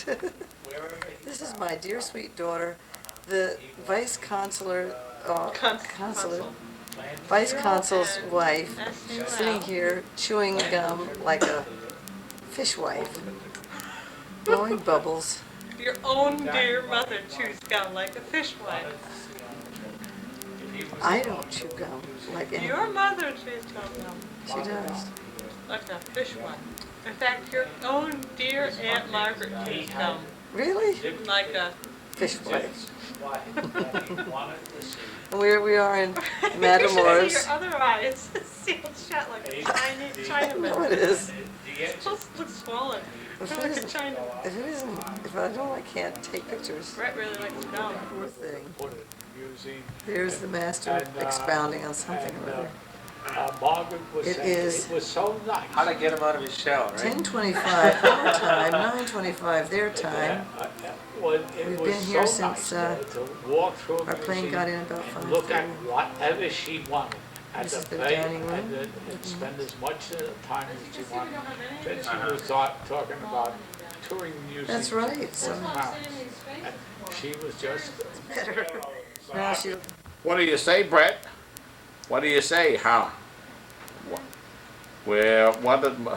This is my dear sweet daughter, the vice consular, vice consul's wife, sitting here chewing gum like a fishwife, blowing bubbles. Your own dear mother chews gum like a fishwife. I don't chew gum like any. Your mother chews gum She does. like a fishwife. In fact, your own dear Aunt Margaret chews gum Really? like a Fishwife. And here we are in Matamoros. Your other eyes sealed shut like a Chinese Chinaman. No, it is. It's supposed to look swollen. If Like it a isn't, Chinaman. if I don't, I can't take pictures. Brett really likes gum. Poor thing. There's the master expounding on something or other. Margaret was It saying is it was so nice. How to get him out of his shell, right? 10:25 our time, 9:25 their time. Well, it We've was been here so since, nice to walk through Our plane museum got in about and look at 5:30. whatever she wanted at This the is the plane dining room. and then spend as much time as she wanted. Then she Uh-huh. was talking about touring museums. That's right. So And she was just. better. Now she. What do you say, Brett? What do you say? How? We're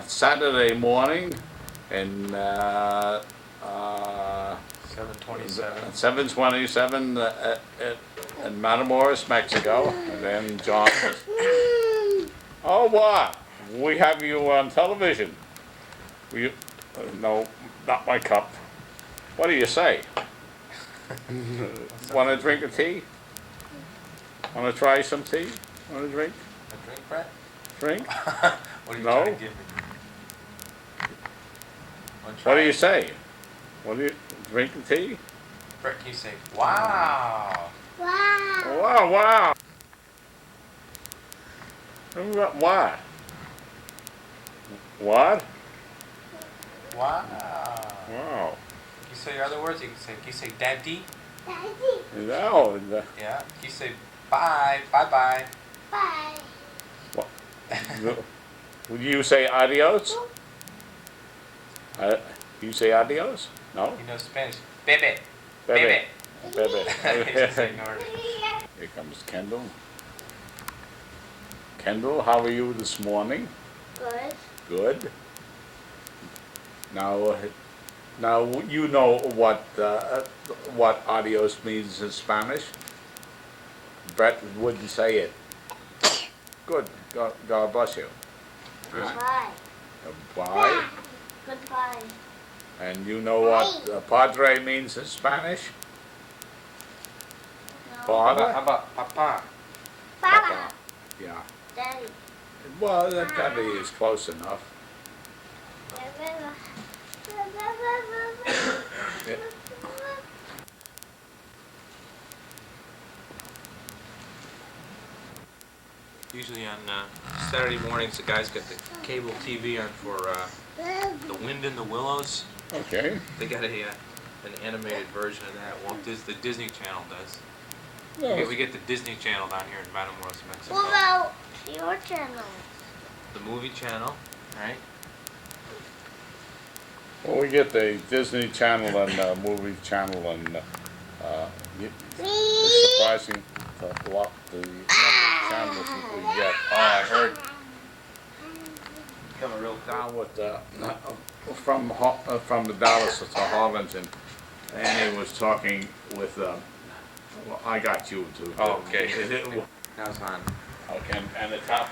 Saturday morning, and 7:27. 7:27 in Matamoros, Mexico, and then John. Oh, what? We have you on television. No, not my cup. What do you say? Want to drink a tea? Want to try some tea? Want to drink? A drink, Brett? Drink? What are you No. trying to give me? What do you say? What do you drink the tea? Brett, can you say, wow? Wow, wow. What? What? Wow. Wow. Can you say your other words? Can you say daddy? No. Yeah. Can you say bye? Bye-bye. Would you say adios? You say adios? No? You know Spanish. Bebe. Bebe. Bebe. He just ignored it. Here comes Kendall. Kendall, how are you this morning? Good. Good. Now you know what adios means in Spanish. Brett wouldn't say it. Good. God bless you. Goodbye. Bye. Goodbye. And you know what padre means in Spanish? No. Father? How about papa? Papa. Yeah. Daddy. Well, that probably is close enough. Yeah. Usually on Saturday mornings, the guys got the cable TV on for The Wind in the Willows. Okay. They got an animated version of that. The Disney Channel does. Well, We get the Disney Channel down here in Matamoros, Mexico. What about your channel? The movie channel, right? well, we get the Disney Channel and movie channel, and it's surprising the number of channels that we get. Oh, I heard. Become a real Down with from the Dallas to Harlingen, and he was talking with. Well, I got you too. Oh, okay. Now it's on. Okay, and the top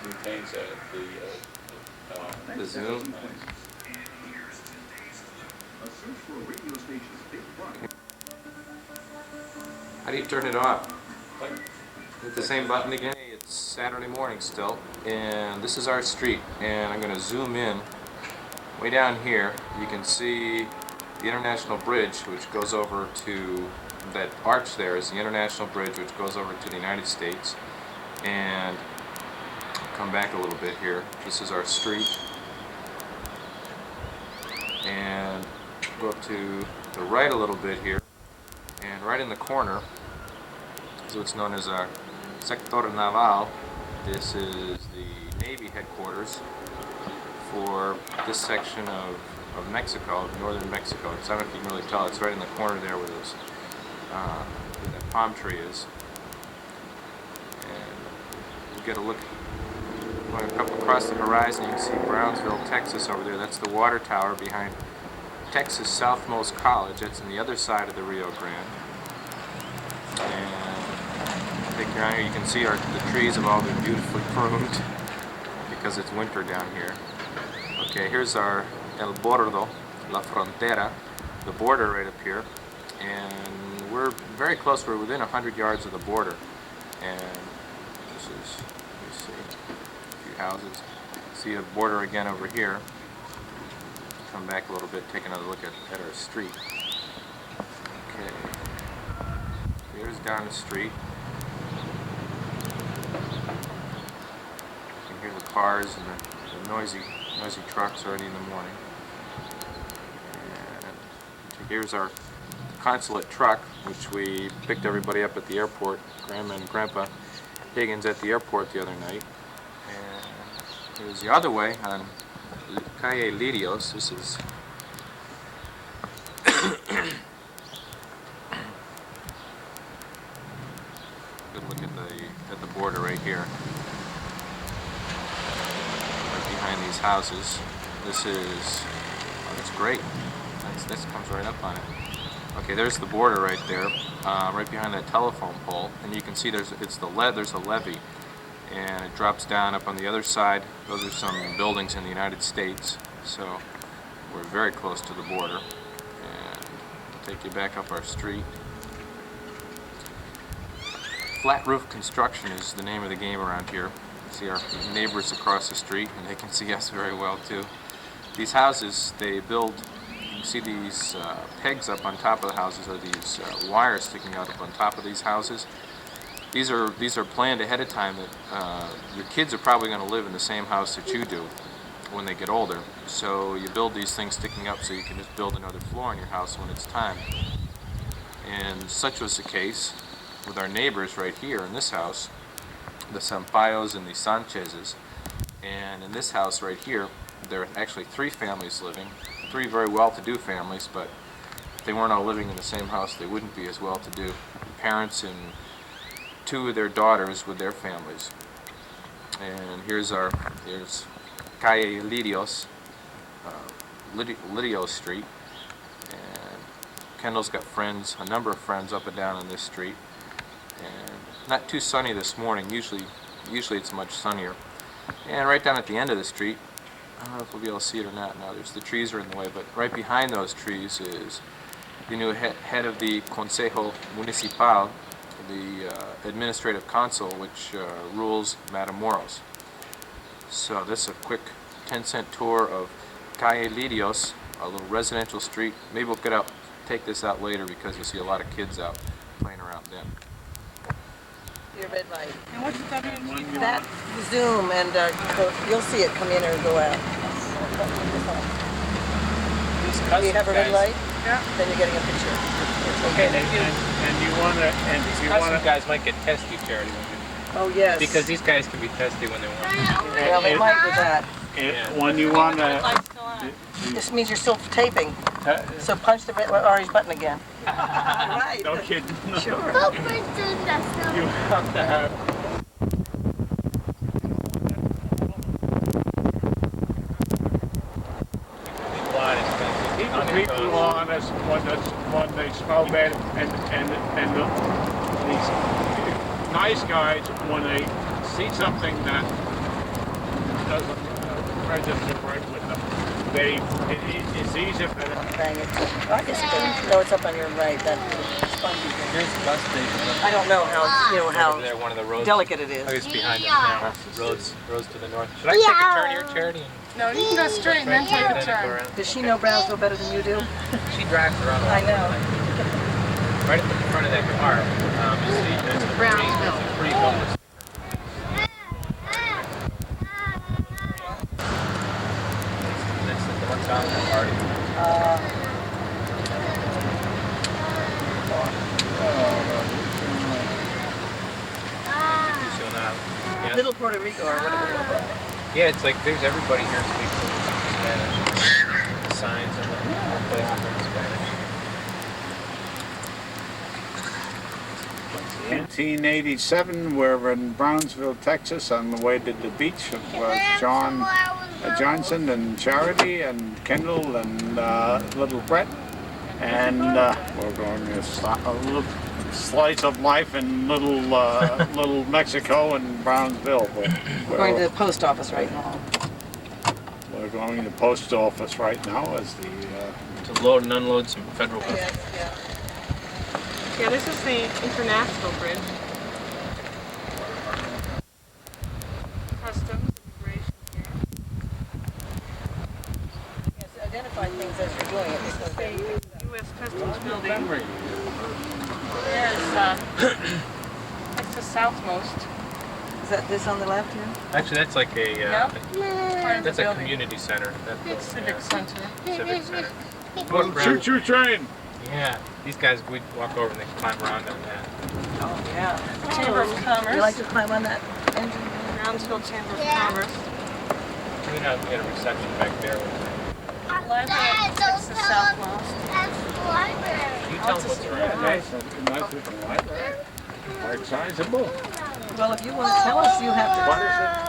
contains The Zoom. How do you turn it off? Hit the same button again. It's Saturday morning still, and this is our street, and I'm going to zoom in. Way down here, you can see the International Bridge, which goes over to, that arch there is the International Bridge, which goes over to the United States. And come back a little bit here. This is our street. And go up to the right a little bit here. And right in the corner is what's known as our Sector Naval. This is the Navy headquarters for this section of of Mexico, northern Mexico. I don't know if you can really tell. It's right in the corner there where those where that palm tree is. And you get a look going up across the horizon. You can see Brownsville, Texas over there. That's the water tower behind Texas Southmost College. That's on the other side of the Rio Grande. And take your eye here. You can see the trees have all been beautifully pruned because it's winter down here. Okay, here's our El Bordo, La Frontera, the border right up here. And we're very close. We're within 100 yards of the border. And this is, let me see, a few houses. See the border again over here. Come back a little bit, take another look at our street. Okay, here's down the street. You can hear the cars and the noisy trucks already in the morning. And here's our consulate truck, which we picked everybody up at the airport, Grandma and Grandpa Higgins at the airport the other night. And here's the other way on Calle Lirios. This is good look at the border right here. Right behind these houses. This is that's great. This comes right up on it. Okay, there's the border right there, right behind that telephone pole, and you can see there's a levee. And it drops down up on the other side. Those are some buildings in the United States, so we're very close to the border. And I'll take you back up our street. Flat roof construction is the name of the game around here. See our neighbors across the street, and they can see us very well too. These houses, they build, you see these pegs up on top of the houses, or these wires sticking out up on top of these houses. These are planned ahead of time that your kids are probably going to live in the same house that you do when they get older. So you build these things sticking up so you can just build another floor in your house when it's time. And such was the case with our neighbors right here in this house, the Sampayos and the Sanchezes. And in this house right here, there are actually 3 families living, 3 very well-to-do families, but if they weren't all living in the same house, they wouldn't be as well-to-do. Parents and 2 of their daughters with their families. And here's Calle Lirios, Lirios Street. And Kendall's got friends, a number of friends up and down on this street. And not too sunny this morning. Usually it's much sunnier. And right down at the end of the street, I don't know if we'll be able to see it or not now. The trees are in the way, but right behind those trees is the new head of the Consejo Municipal, the administrative council, which rules Matamoros. So this is a quick 10-cent tour of Calle Lirios, a little residential street. Maybe we'll take this out later because you'll see a lot of kids out playing around then. Your red light. And what's the WG? That zoom and you'll see it come in or go out. Do you have a red light? Yeah. Then you're getting a picture. Okay, And you wanna, and if you these wanna, guys might get testy, Charity, Oh, yes. because these guys can be testy when they want. Well, they might with that. when you The wanna, light's still on. This means you're still taping. So punch the orange button again. Right. no kidding. Sure. Go for the dust. You have to have. People on us when they smell bad, and these nice guys, when they see something that doesn't register right with them, it's easy for them. Bang it. I guess it doesn't. No, it's up on your right. That spongy thing. Here's the bus station. I don't know how Over there, one of the roads. delicate it is. Oh, it's behind us now. Roads to the north. Should I take a turn here, Charity? No, you can go straight and then take a turn. Does she know Brownsville better than you do? She drives around. I know. Right at the front of that car. You see, there's a free homeless. That's the one down the party. Yeah. Little Puerto Rico or whatever. Yeah, it's like there's everybody here speaks Spanish. The signs 1987, we're in Brownsville, Texas, on the way to the beach of John Johnson and Charity and Kendall and little Brett. And we're going to a little slice of life in little Mexico and Brownsville. We're going to the post office right now. We're going to the post office right now as the... to load and unload some federal. Yeah, this is the International Bridge. Customs, immigration here. Yes, identify things as you're doing it. This is the U.S. Customs building. memory. There's, that's the southmost. Is that this on the left here? Actually, that's like a Part of the that's a building. community center. That's Civic Center. Civic center. Shoot your train! Yeah, these guys we walk over and they climb around on that. Oh, yeah. Chamber of Commerce. You like to climb on that engine? Brownsville Chamber of Commerce. We got a reception back there. Library of Texas Southmost. That's the library. You tell them what's around. Nice looking library. Quite sizable. Well, if you want to tell us, you have to.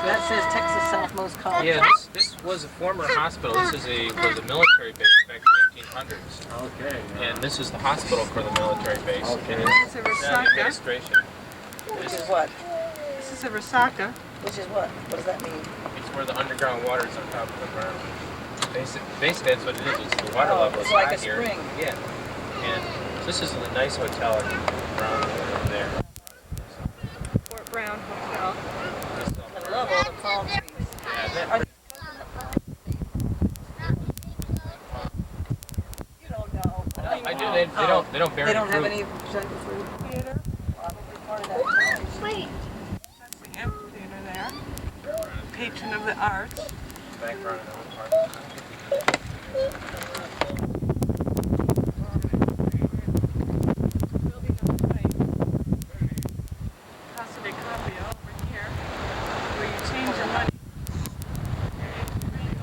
That says Texas Southmost College. Yeah, this was a former hospital. This was a military base back in the 1800s. Okay. And this is the hospital for the military base. Okay. And This is a the Resaca. administration. Which is what? This is a Resaca. Which is what? What does that mean? It's where the underground water is on top of the ground. Basically, that's what it is. It's the water level is It's like high a here. spring. Yeah. And this is a nice hotel around over there. Fort Brown Hotel. I love all the palm trees. Yeah, that, Are you don't know. I do. They don't bear They don't have fruit. any jungle food. Theater. Probably part of that. Wait. That's the amphitheater there. Patron of the arts. Background in the park. Building on the right. Casa de Cambio over here, where you change your money.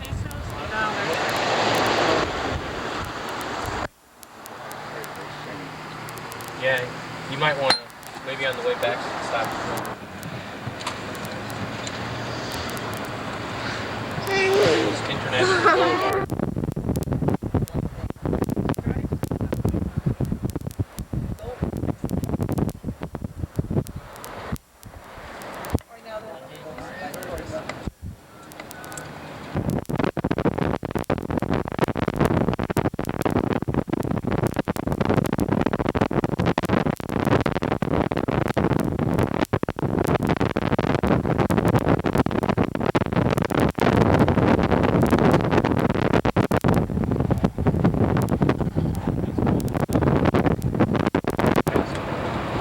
Pesos and dollars. Yeah, you might want to maybe on the way back stop. It's International Boulevard. Right now, they're-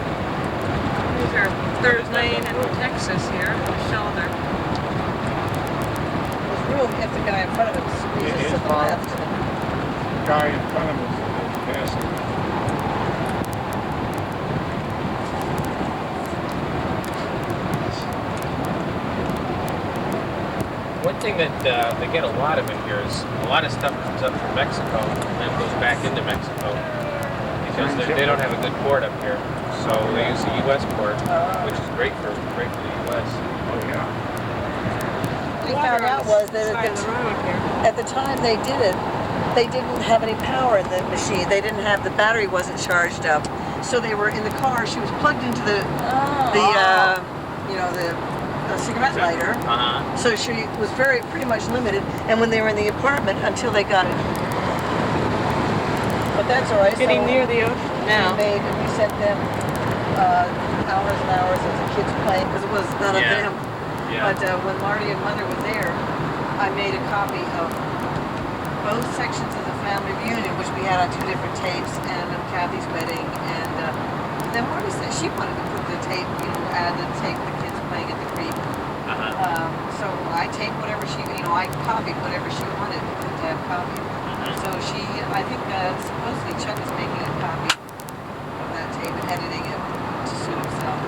These are Third Lane and Texas here, the shoulder. There's room if the guy in front of him squeezes to the left. Guy in front of us is passing. One thing that they get a lot of in here is a lot of stuff comes up from Mexico and then goes back into Mexico because they don't have a good port up here. So they use the U.S. port, which is great for the U.S. Oh, yeah. What we found out was that Side of the road here. at the time they did it, they didn't have any power in the machine. They didn't have, the battery wasn't charged up. So they were in the car, she was plugged into the cigarette lighter. So she was pretty much limited. And when they were in the apartment, until they got it. But that's all right. Getting so near the ocean now. we sent them hours and hours of the kids playing, because it was none of Yeah. them. Yeah. But when Marty and Mother were there, I made a copy of both sections of the family reunion, which we had on 2 different tapes, and of Kathy's wedding. And then Marty said she wanted to put the tape, add the tape, the kids playing at the creek. So I taped whatever she, I copied whatever she wanted to have copied. So I think supposedly Chuck is making a copy of that tape and editing it to suit himself.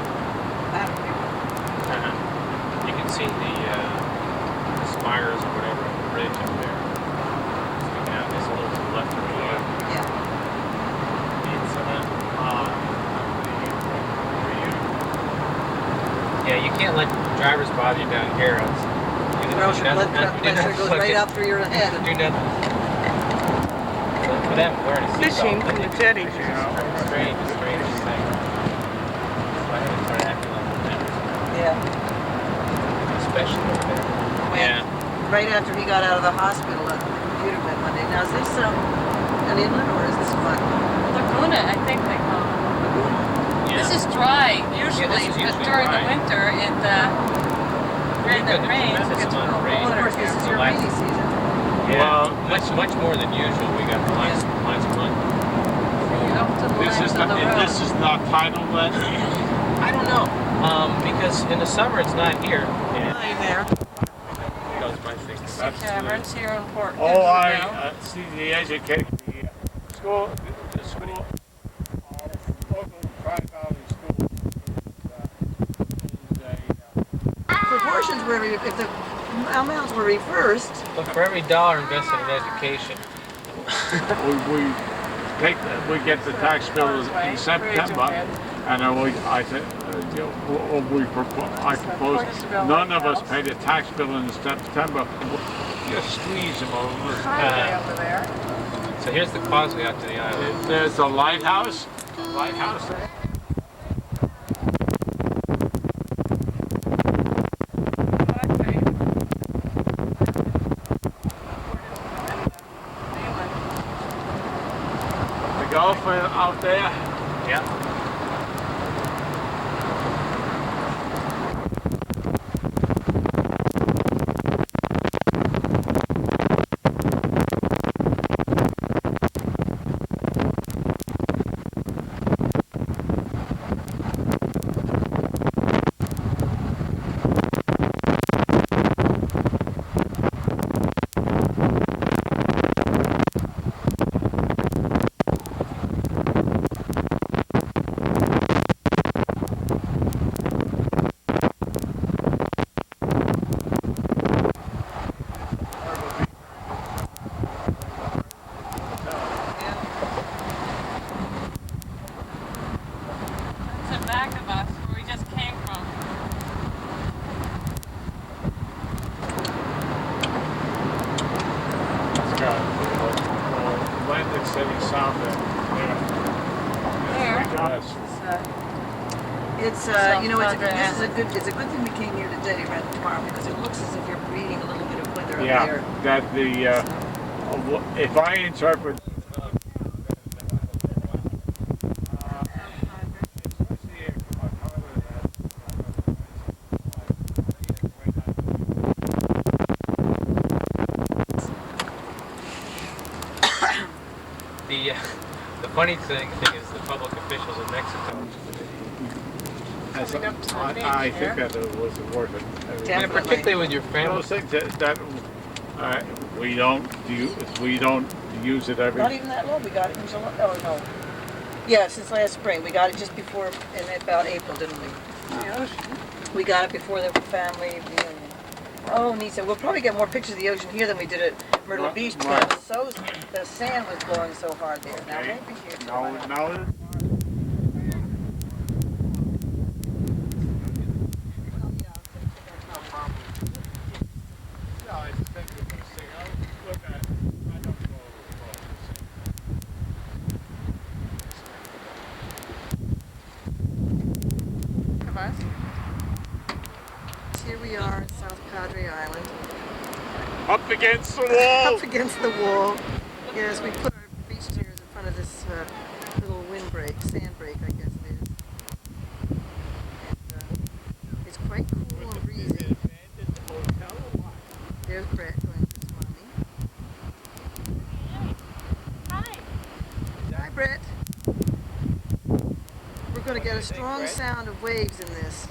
I don't know. You can see the spires or whatever on the bridge up there. Sticking out just a little to the left of the road. Yeah. can't let drivers bother you down here. Or else your blood pressure goes right up through your head. Do nothing. For them, wearing a seatbelt. Fishing from the jetty. Strange thing. I haven't started acting like that. Yeah. Especially over there. Yeah. Right after he got out of the hospital, the computer went one day. Now is this an inlet or is this what? Laguna, I think they call it. Yeah. This is dry usually, this is but usually during dry. the winter when it rains, it gets amount of full of rain. Well, of water. course, this is The your last- rainy season. Yeah. Well, much more than usual. We got the last month. Up to the This length is of the road. this is not tidal then? I don't know. Because in the summer it's not here. Hi there. That was my thing. See cameras here in Port Oh, Isabel. I see the education. The school, local Tri-Valley School Proportions were, if the amounts were reversed, But for every dollar invested in education, we get the tax bill in September, and I propose none of us pay the tax bill in September. Just squeeze them over. Over there. so here's the causeway out to the island. There's a lighthouse. Lighthouse. The golf out there. Yeah. It's in back of us where we just came from. It's got Atlantic City Sound there. There. Yes. it's you know, it's a good thing we came here today rather than tomorrow because it looks as if you're breeding a little bit of weather up Yeah, there. that if I interpret. The funny thing is the public officials in Mexico. I think that it was worth it. Definitely. And particularly with your family. Those things that we don't use it every. Not even that long. We got it in July. Oh no. Yeah, since last spring. We got it just before in about April, didn't we? The ocean. We got it before the family reunion. Oh, Nisa, we'll probably get more pictures of the ocean here than we did at Myrtle Right, Beach right. because the sand was blowing so hard there. Now it won't be here. till about- No. Of us. Here we are in South Padre Island. Up against the wall. Up against the wall. Yes, we put our beach chairs in front of this little windbreak, sand break, I guess it is. And, it's quite cool and breezy. There's Brett going to mommy. Hi, Brett. We're going to get a strong sound of waves in this.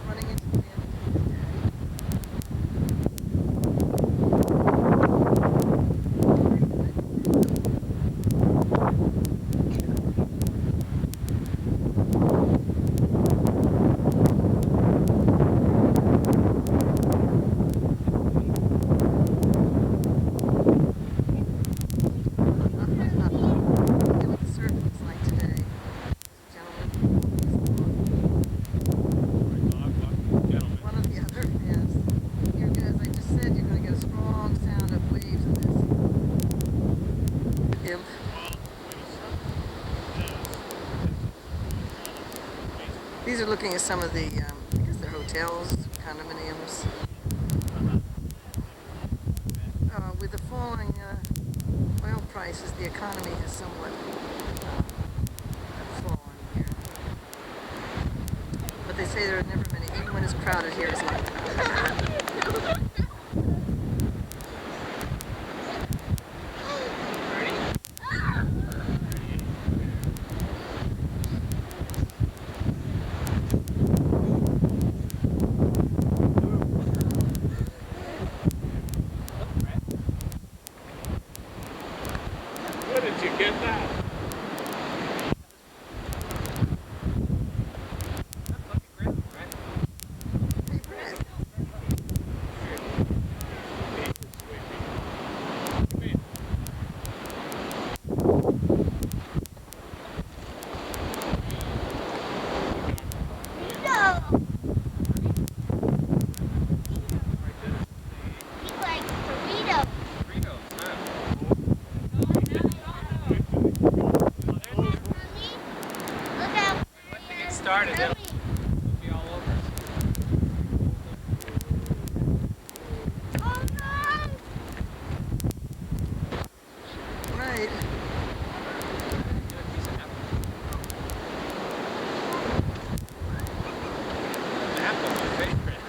Running into the end. looking at some of the, I guess they're hotels, condominiums. With the falling oil prices, the economy has somewhat fallen here. But they say there are never many, even when it's crowded here, it's not crowded. Where did you get that? Hey, Brad. No. He likes Doritos. Look out. Get started. It'll be all over. Oh no. Right. Apple's my favorite.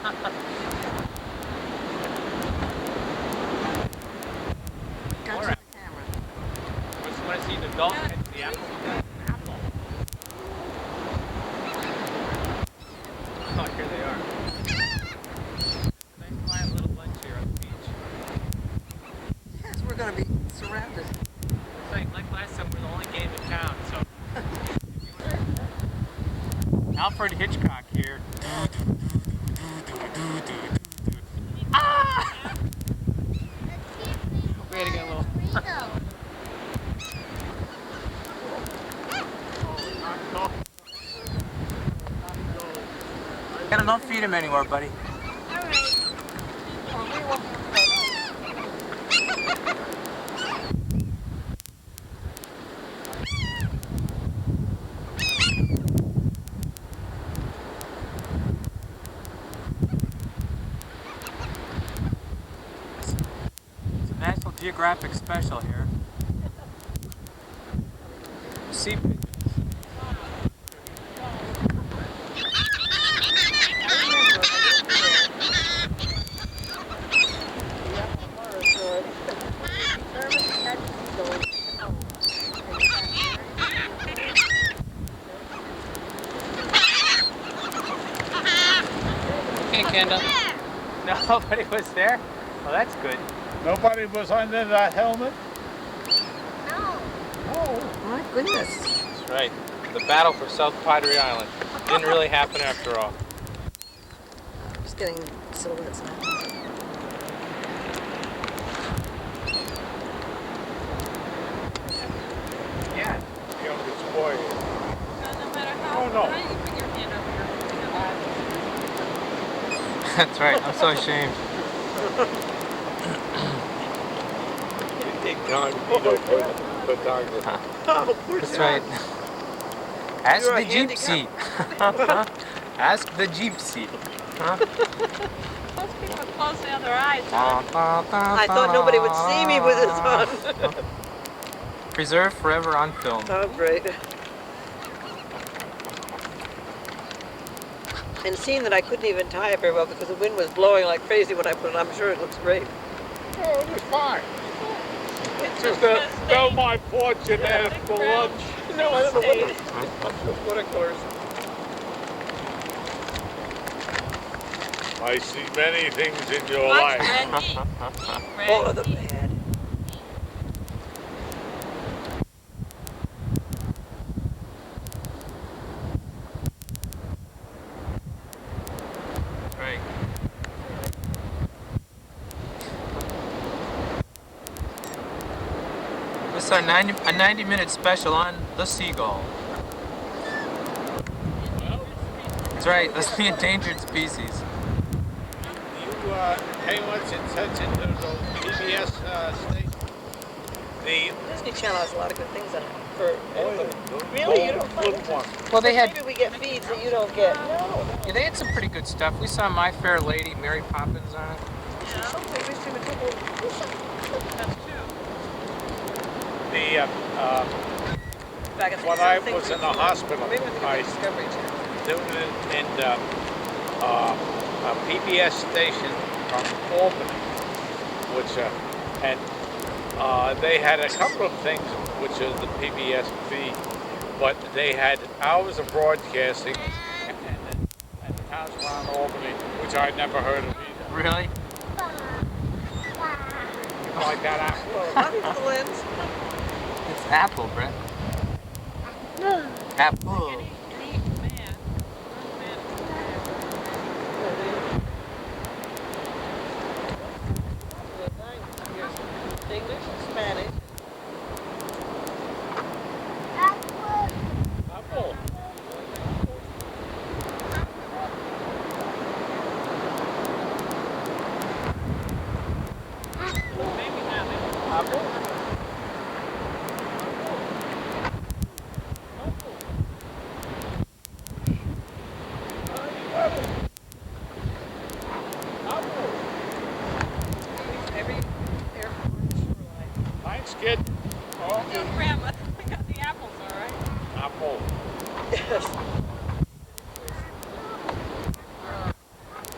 Got All you right. the camera. Just want to see the dolphin and the apple. Apple. Oh, here they are. Nice quiet little bunch here on the beach. Yes, we're going to be surrounded. It's like last time, we're the only game in town, so. Alfred Hitchcock here. Ah! We had to get a little. Kenna, don't feed him anymore, buddy. It's a National Geographic special here. Sea pigeons. Hey, Kendall. Nobody was there? Well, that's good. Nobody was under that helmet? No. Oh. My goodness. That's right. The battle for South Padre Island didn't really happen after all. Just getting silhouettes now. Yeah. The youngest boy. No matter how Oh, no. high you put your hand over your That's right. I'm so ashamed. Big John Vito photographer. Oh, poor That's right. Ask You're a the gypsy. Ask the gypsy. Most people close down their eyes. I thought nobody would see me with this on. Preserved forever on film. Oh, great. And seeing that I couldn't even tie it very well because the wind was blowing like crazy when I put it on, I'm sure it looks great. Oh, it was fine. It's Just a a Belmont fortune there for lunch. No, I don't know what Mistake. What of course. I see many things in your What's life. Randy? all of them bad. Right. This is our 90-minute special on the seagull. That's right. That's the endangered species. You pay much attention to those PBS stations? The Disney Channel has a lot of good things on it. for really, you don't find it? Well, they had Maybe we get feeds that you don't get. No. yeah, they had some pretty good stuff. We saw My Fair Lady, Mary Poppins on it. Yeah. Maybe we should have a couple. That's two. When I was in the hospital, Maybe we can I get Discovery Channel. tuned in a PBS station from Albany, which and they had a couple of things which is the PBS feed, but they had hours of broadcasting and towns around Albany, which I'd never heard of either. Really? Like that Well, a lot of people lens. It's Apple, Brett. Apple. Any man. English, Spanish. Apple. Maybe not. Apple. Every airport. Thanks, kid. Oh, Yo, Grandma, we got the apples, all right? Apple. Yes.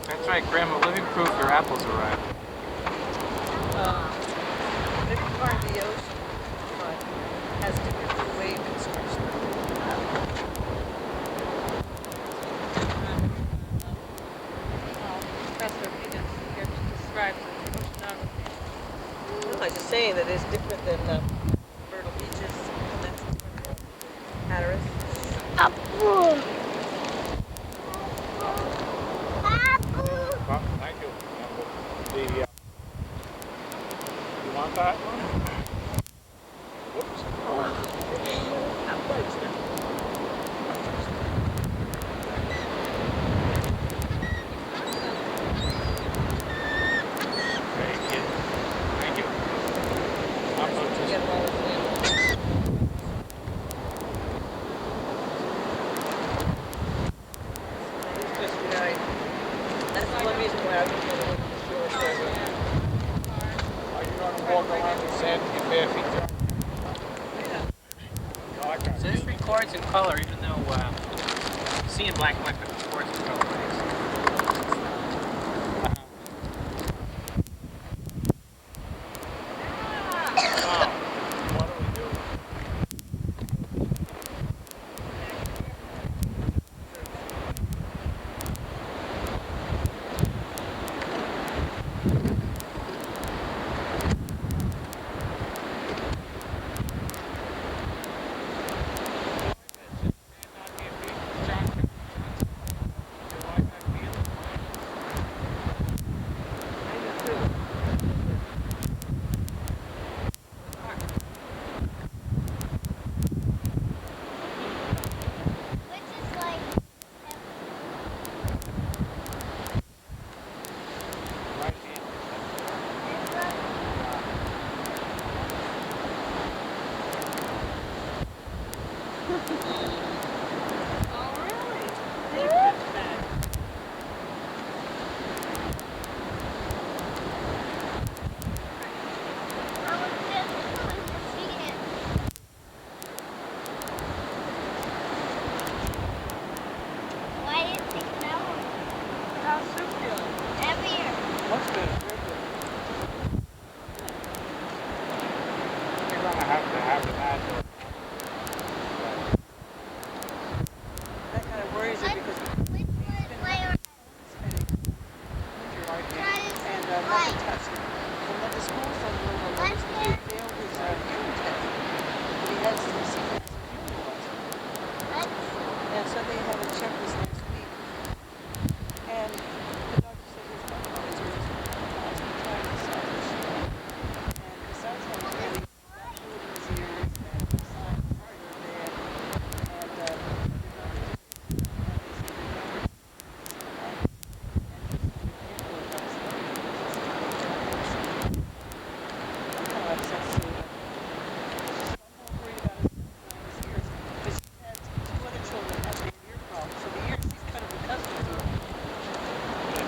That's right, Grandma. Living proof your apples arrived. Every part of the ocean has different wave construction. Professor Higgins here to describe the oceanography. No, I was just saying that it's different than Myrtle Beaches, Hatteras. Well, thank you. The, you want that one? Whoops. Thank you. Thank you. I'm going to Get them all the same. It's just right. That's one reason why I was going to the shore service. Are you going to walk around the sand and get bare feet? No, I can't. So this records in color, even though seeing black and white records in color. Now, what do we do?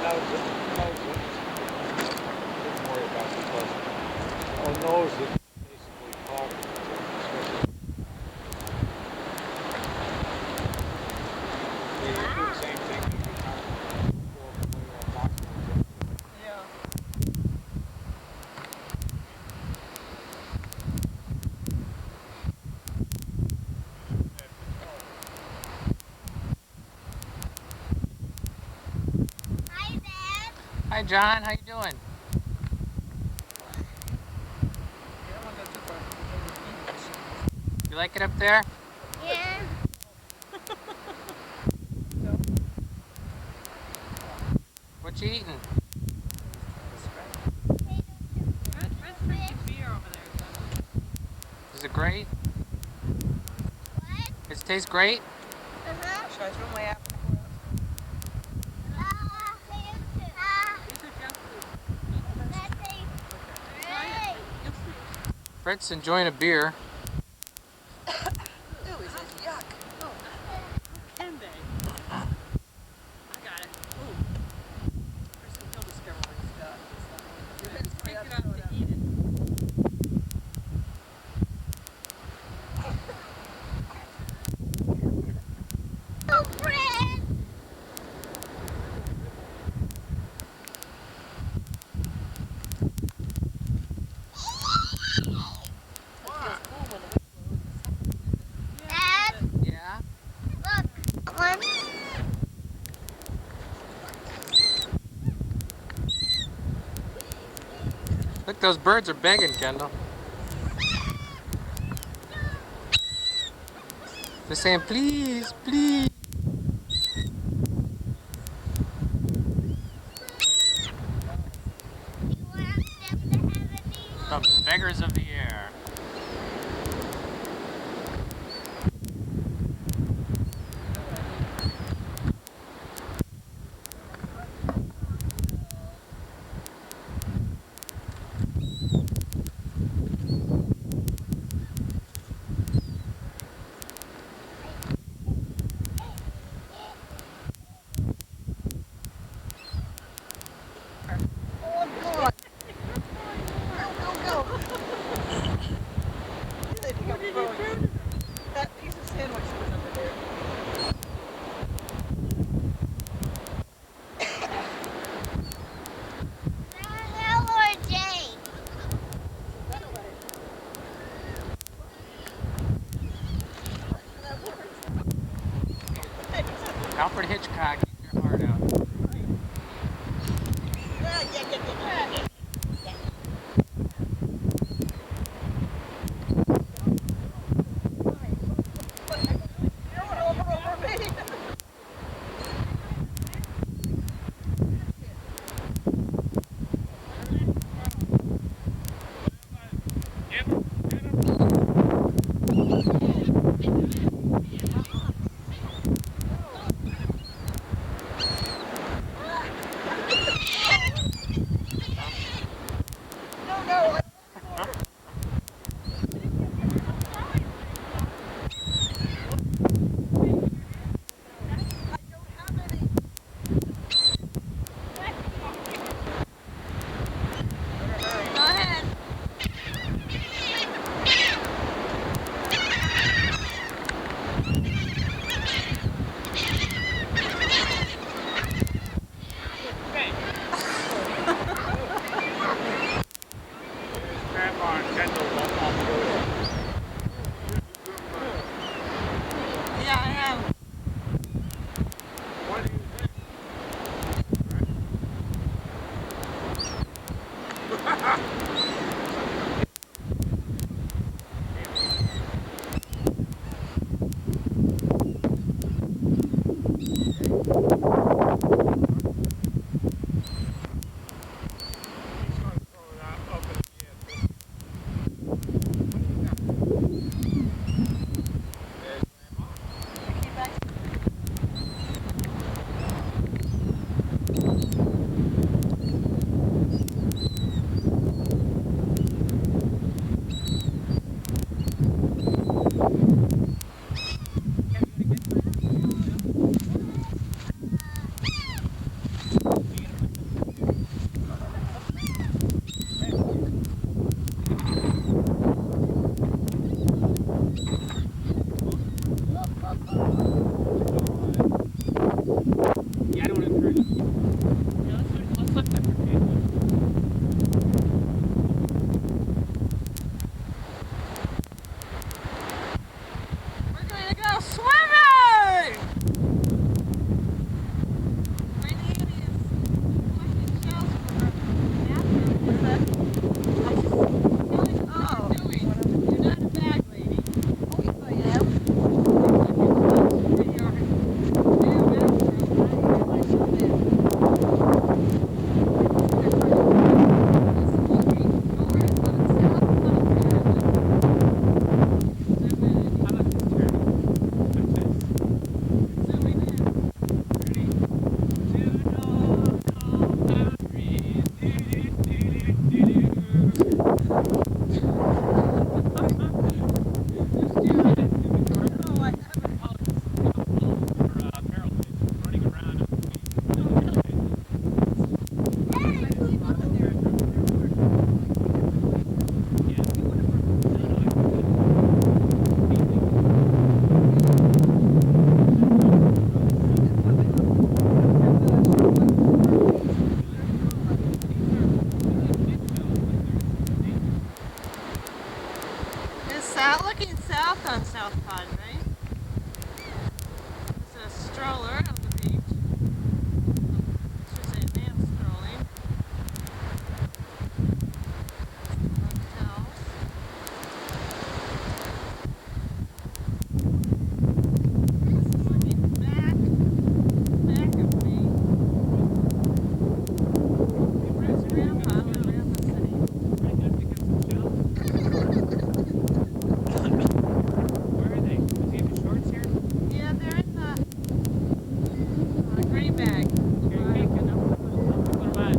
knows it. Knows it. Don't worry about the buzzing. Oh, knows it. Basically talking. They do the same thing every time. Yeah. Hi, Dad. Hi, John. How you doing? You like it up there? Yeah. What you eating? Is it great? What? It tastes great? Uh-huh. Should I throw my apple? Fred's enjoying a beer. Ooh, he says yuck. Can they? I got it. Ooh. He'll discover what he's got. You have to pick it up to eat it. Oh, Fred! Dad, Yeah? look. One. Look, those birds are begging, Kendall. They're saying, please, please. You want them to have a The beggars of the air. That piece of sandwich was under there. Danielle or Jane? Alfred Hitchcock, eat your heart out. We're going to go swimming! My nanny is collecting shells for her bathroom. Oh, you're not a bag lady. Oh, yes, I am. Looking south on South Padre. There's a stroller on the beach. I should say a man strolling. Hotels. This is looking back of me. Where's Grandpa? Where's Grandpa sitting? Where are they? Does he have his shorts here? Yeah, they're in the gray bag. Here, you can put them on.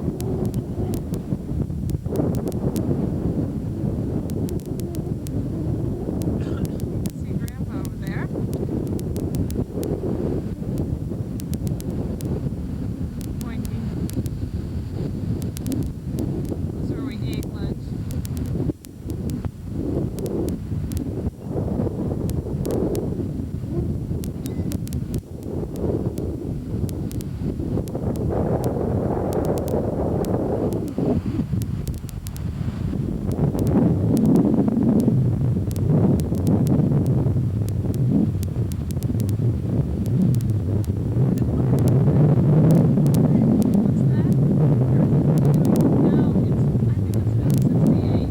See Grandpa over there. Pointing. That's where we ate lunch. What's that? No, I think it's about 68.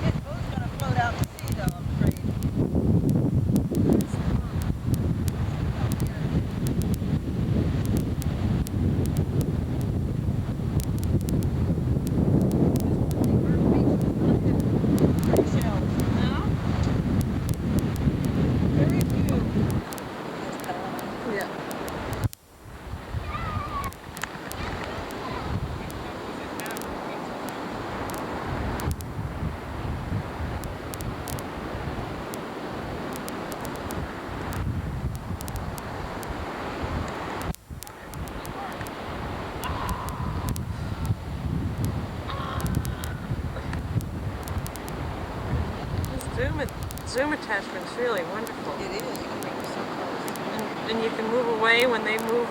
His boat's gonna float out to sea though, I'm afraid. No? Very few. Yeah. Zoom attachment's really wonderful. It is, you can bring it so close. And you can move away when they move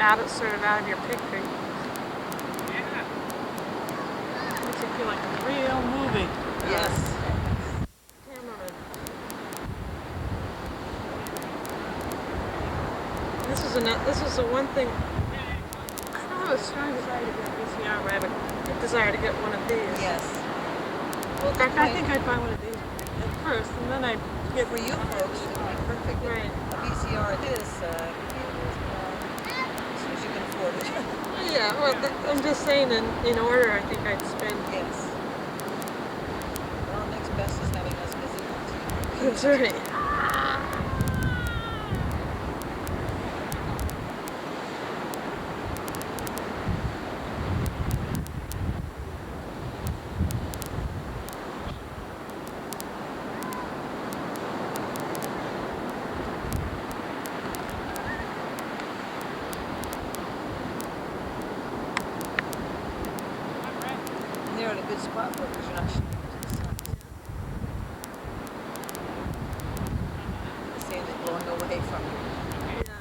out of your picture. Yeah. Makes you feel like a real movie. Yes. Cameraman. This is the one thing. I don't have a strong desire to get a VCR, but I have a desire to get one of these. Yes. In fact, I think I'd buy one of these at first, and then I'd get For you folks, it would be perfect. Right. A VCR this, as soon as you can afford it. Yeah, well, I'm just saying in order, I think I'd spend. Yes. Well, next best is having us visit. That's right. They're in a good spot for it because you're not shooting into the sun. The sand is blowing away from you. Yeah.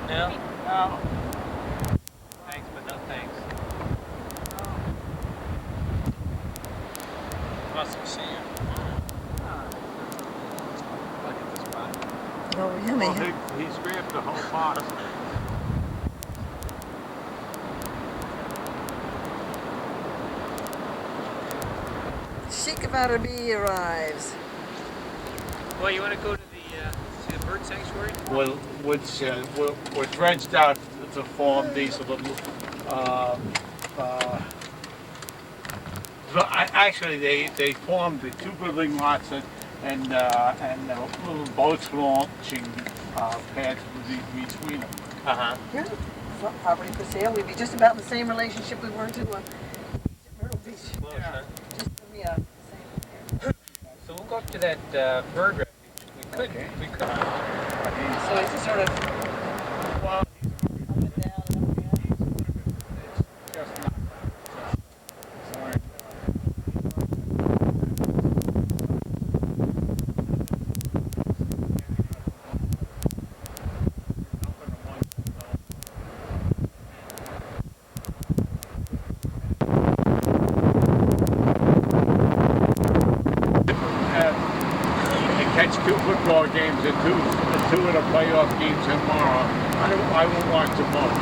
No? No. Thanks, but no thanks. Awesome sand. Look at this spot. Oh, yummy. Well, he's grabbed the whole box. Shikavada bee arrives. Well, you want to go to the bird sanctuary? We're dredged out to form these little. Actually, they formed the two building lots and little boats launching pads between them. Here's property for sale. We'd be just about in the same relationship we were to Myrtle Beach. Close, huh? Just, yeah, same. So we'll go up to that bird refuge. We could. So it's a sort of Well, up and down and up and down. it's just not. Sorry. Catch two football games and two of the playoff games tomorrow. I won't watch them both.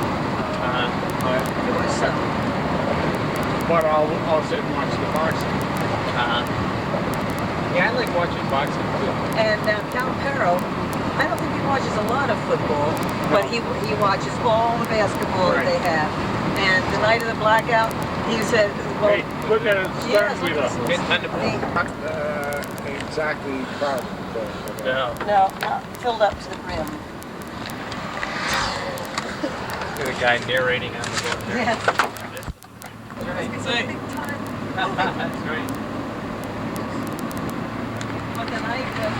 But I'll sit and watch the boxing. Yeah, I like watching boxing too. And Count Perro, I don't think he watches a lot of football, but he watches all the basketball that they have. And the night of the blackout, he said, well, Hey, look at it, yes, stern wheel. look at this. Not exactly proud. No. No, not filled up to the brim. Got a guy narrating on the boat there. Yes. That's right. Big time. That's right. But the night that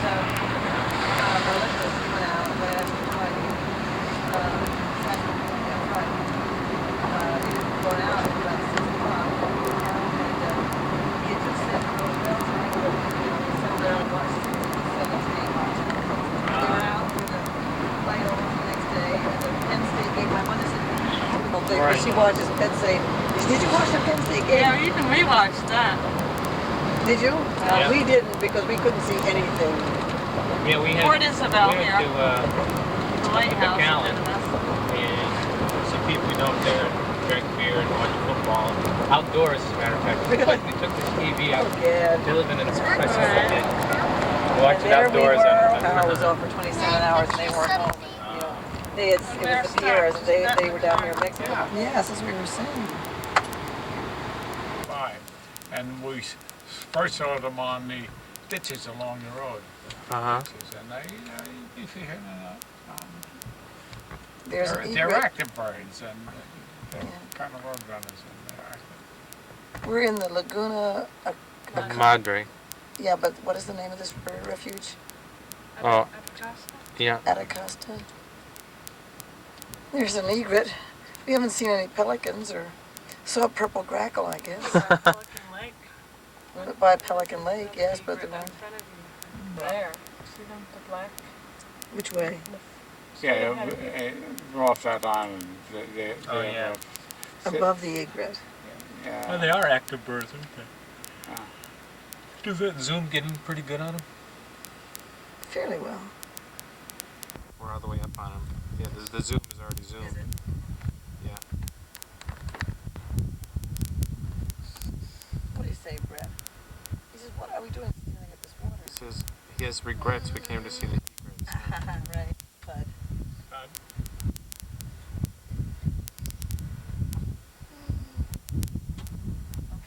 Melissa went out last Friday, he was going out at about 6 o'clock, and he had just said, "Oh, well, tonight we'll settle down and watch 17 watches." They were out for the light over the next day, and the Penn State game. My mother said, Right. she watches Penn State. Did you watch the Penn State game? Yeah, even we watched that. Did you? Yeah. We didn't because we couldn't see anything. Yeah, we had. Fort Isabel we here. had to, The lighthouse. Callan. in Venice. and some people we know there drank beer and watched football outdoors. As a matter of fact, we took the TV out. Oh, yeah. They live in an express. And Watch it there we outdoors. were. on Power was off for 27 hours and they weren't home. And, you know, it was the Pierres. They were down here in Mexico. Yes, as we were saying. Five. And we first saw them on the ditches along the road. Uh-huh. And you see, There's an they're egret. active birds and they're kind of road runners and they're active. We're in the Laguna. Madre. Yeah, but what is the name of this bird refuge? Oh. Yeah. Atacasta. There's an egret. We haven't seen any pelicans or saw a purple grackle, I guess. Pelican Lake. By Pelican Lake, yes, but the Right one. in front of you. There. See them, the black? Which way? Yeah, we're off that island. Oh, yeah. Above the egret. Yeah. They are active birds, aren't they? Does that zoom get in pretty good on them? Fairly well. We're all the way up on them. Yeah, the zoom is already zoomed. Is it? Yeah. What do you say, Brett? He says, what are we doing staring at this water? He says he has regrets we came to see the egrets. Right, bud.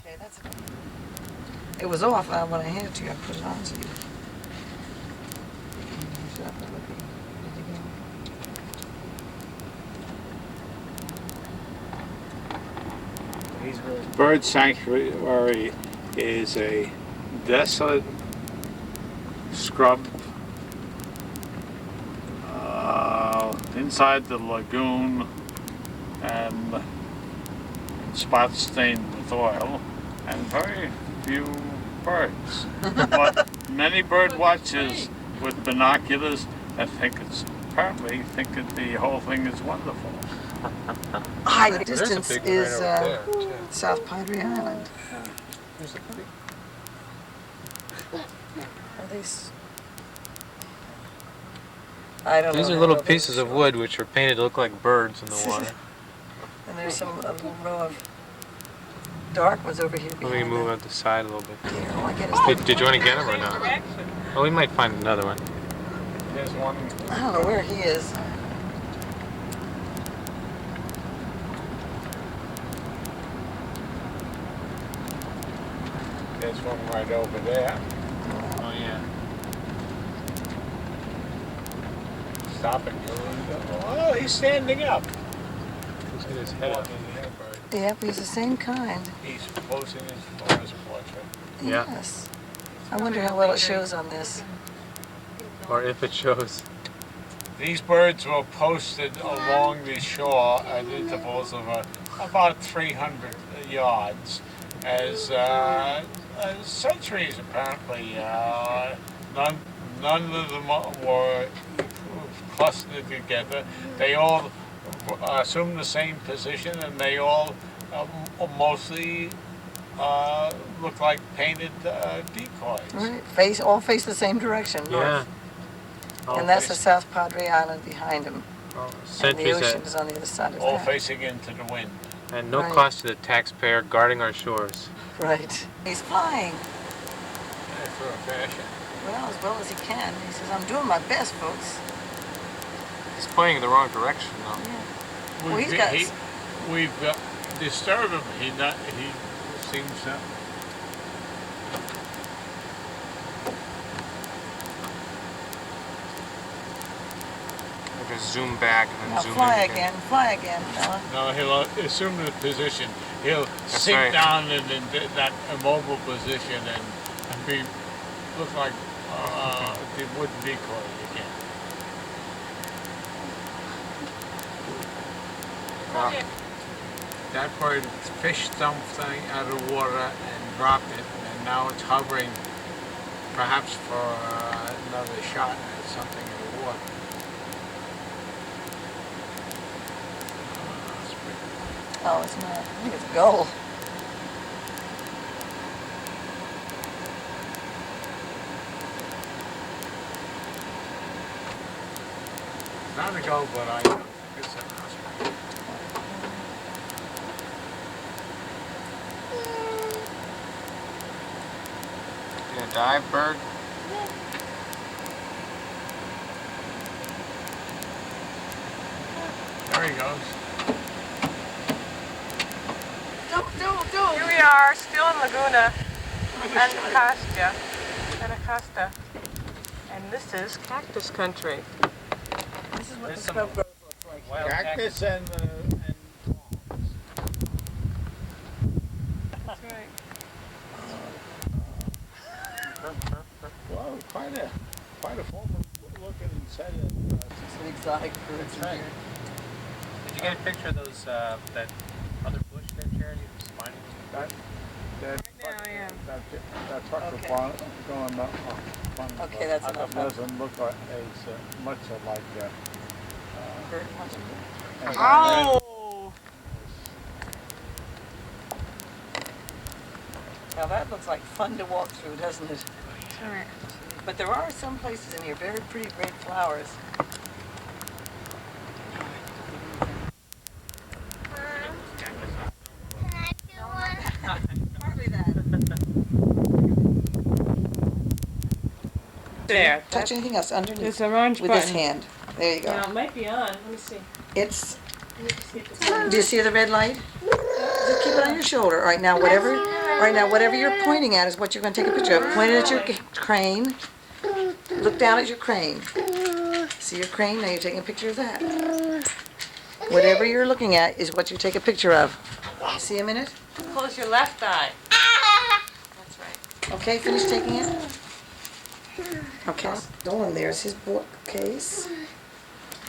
Okay, that's enough. It was off when I handed it to you. I put it on so you. Bird Sanctuary is a desolate scrub inside the lagoon and spots stained with oil and very few birds. But many bird watchers with binoculars that think it's apparently think that the whole thing is wonderful. High There's a distance big one is right over there, too. South Padre Island. There's a big... Are these? I don't know. These are how little those pieces of show. wood which are painted to look like birds in the water. And there's a little row of dark ones over here Let me behind move that. out the side a little bit. Here, all I get is Did you want to get him or not? Oh, we might find another one. There's one. I don't know where he is. There's one right over there. Oh, yeah. Stopping. Oh, he's standing up. Let's get his head up. Yep, he's the same kind. He's posing his forest portrait. Yeah. Yes. I wonder how well it shows on this. Or if it shows. These birds were posted along the shore at intervals of about 300 yards as centuries apparently. None of them were clustered together. They all assumed the same position, and they all mostly look like painted decoys. Right, all face the same direction, north. Yeah. All And that's the face- South Padre Island behind him. all And the Sentries ocean at, is on the other side of All that. facing into the wind. and no Right. cost to the taxpayer guarding our shores. Right. He's flying. For a fashion. Well as he can. He says, I'm doing my best, folks. He's pointing in the wrong direction, though. Yeah. Well, he's got... We've disturbed him. He seems I'll just zoom back and then Now zoom fly in again. again, fella. No, he'll assume the position. He'll sink right. down in that immobile position and look like the wooden decoy again. That bird fished something out of the water and dropped it, and now it's hovering, perhaps for another shot at something in the water. Oh, it's not. I think it's a gull. Not a gull, but I think it's an osprey. You gonna dive, bird? There he goes. Don't. Here we are, still in Laguna, Anacostia. And this is cactus country. This is what There's the some scrub grove looks like. Wild Cactus and palms. That's right. Well, quite a formal looking set of Some exotic birds in right. here. Did you get a picture of those, that other bush there, Charity? Just finding them? that truck Okay. going up. Okay, that's It enough. doesn't look as much like Bird watching. Oh! Now that looks like fun to walk through, doesn't it? Sorry. But there are some places in here, very pretty red flowers. Can I do one? Partly that. There. Touch anything else underneath There's an orange with button. his hand. There you go. Now, it might be on. Let me see. It's. Let me see if it's on. Do you see the red light? Just keep it on your shoulder. All right, now whatever. All right, now whatever you're pointing at is what you're going to take a picture of. Point it at your crane. Look down at your crane. See your crane? Now you're taking a picture of that. Whatever you're looking at is what you take a picture of. See him in it? Close your left eye. That's right. Okay, finish taking it. Okay, Dolan, there's his bookcase.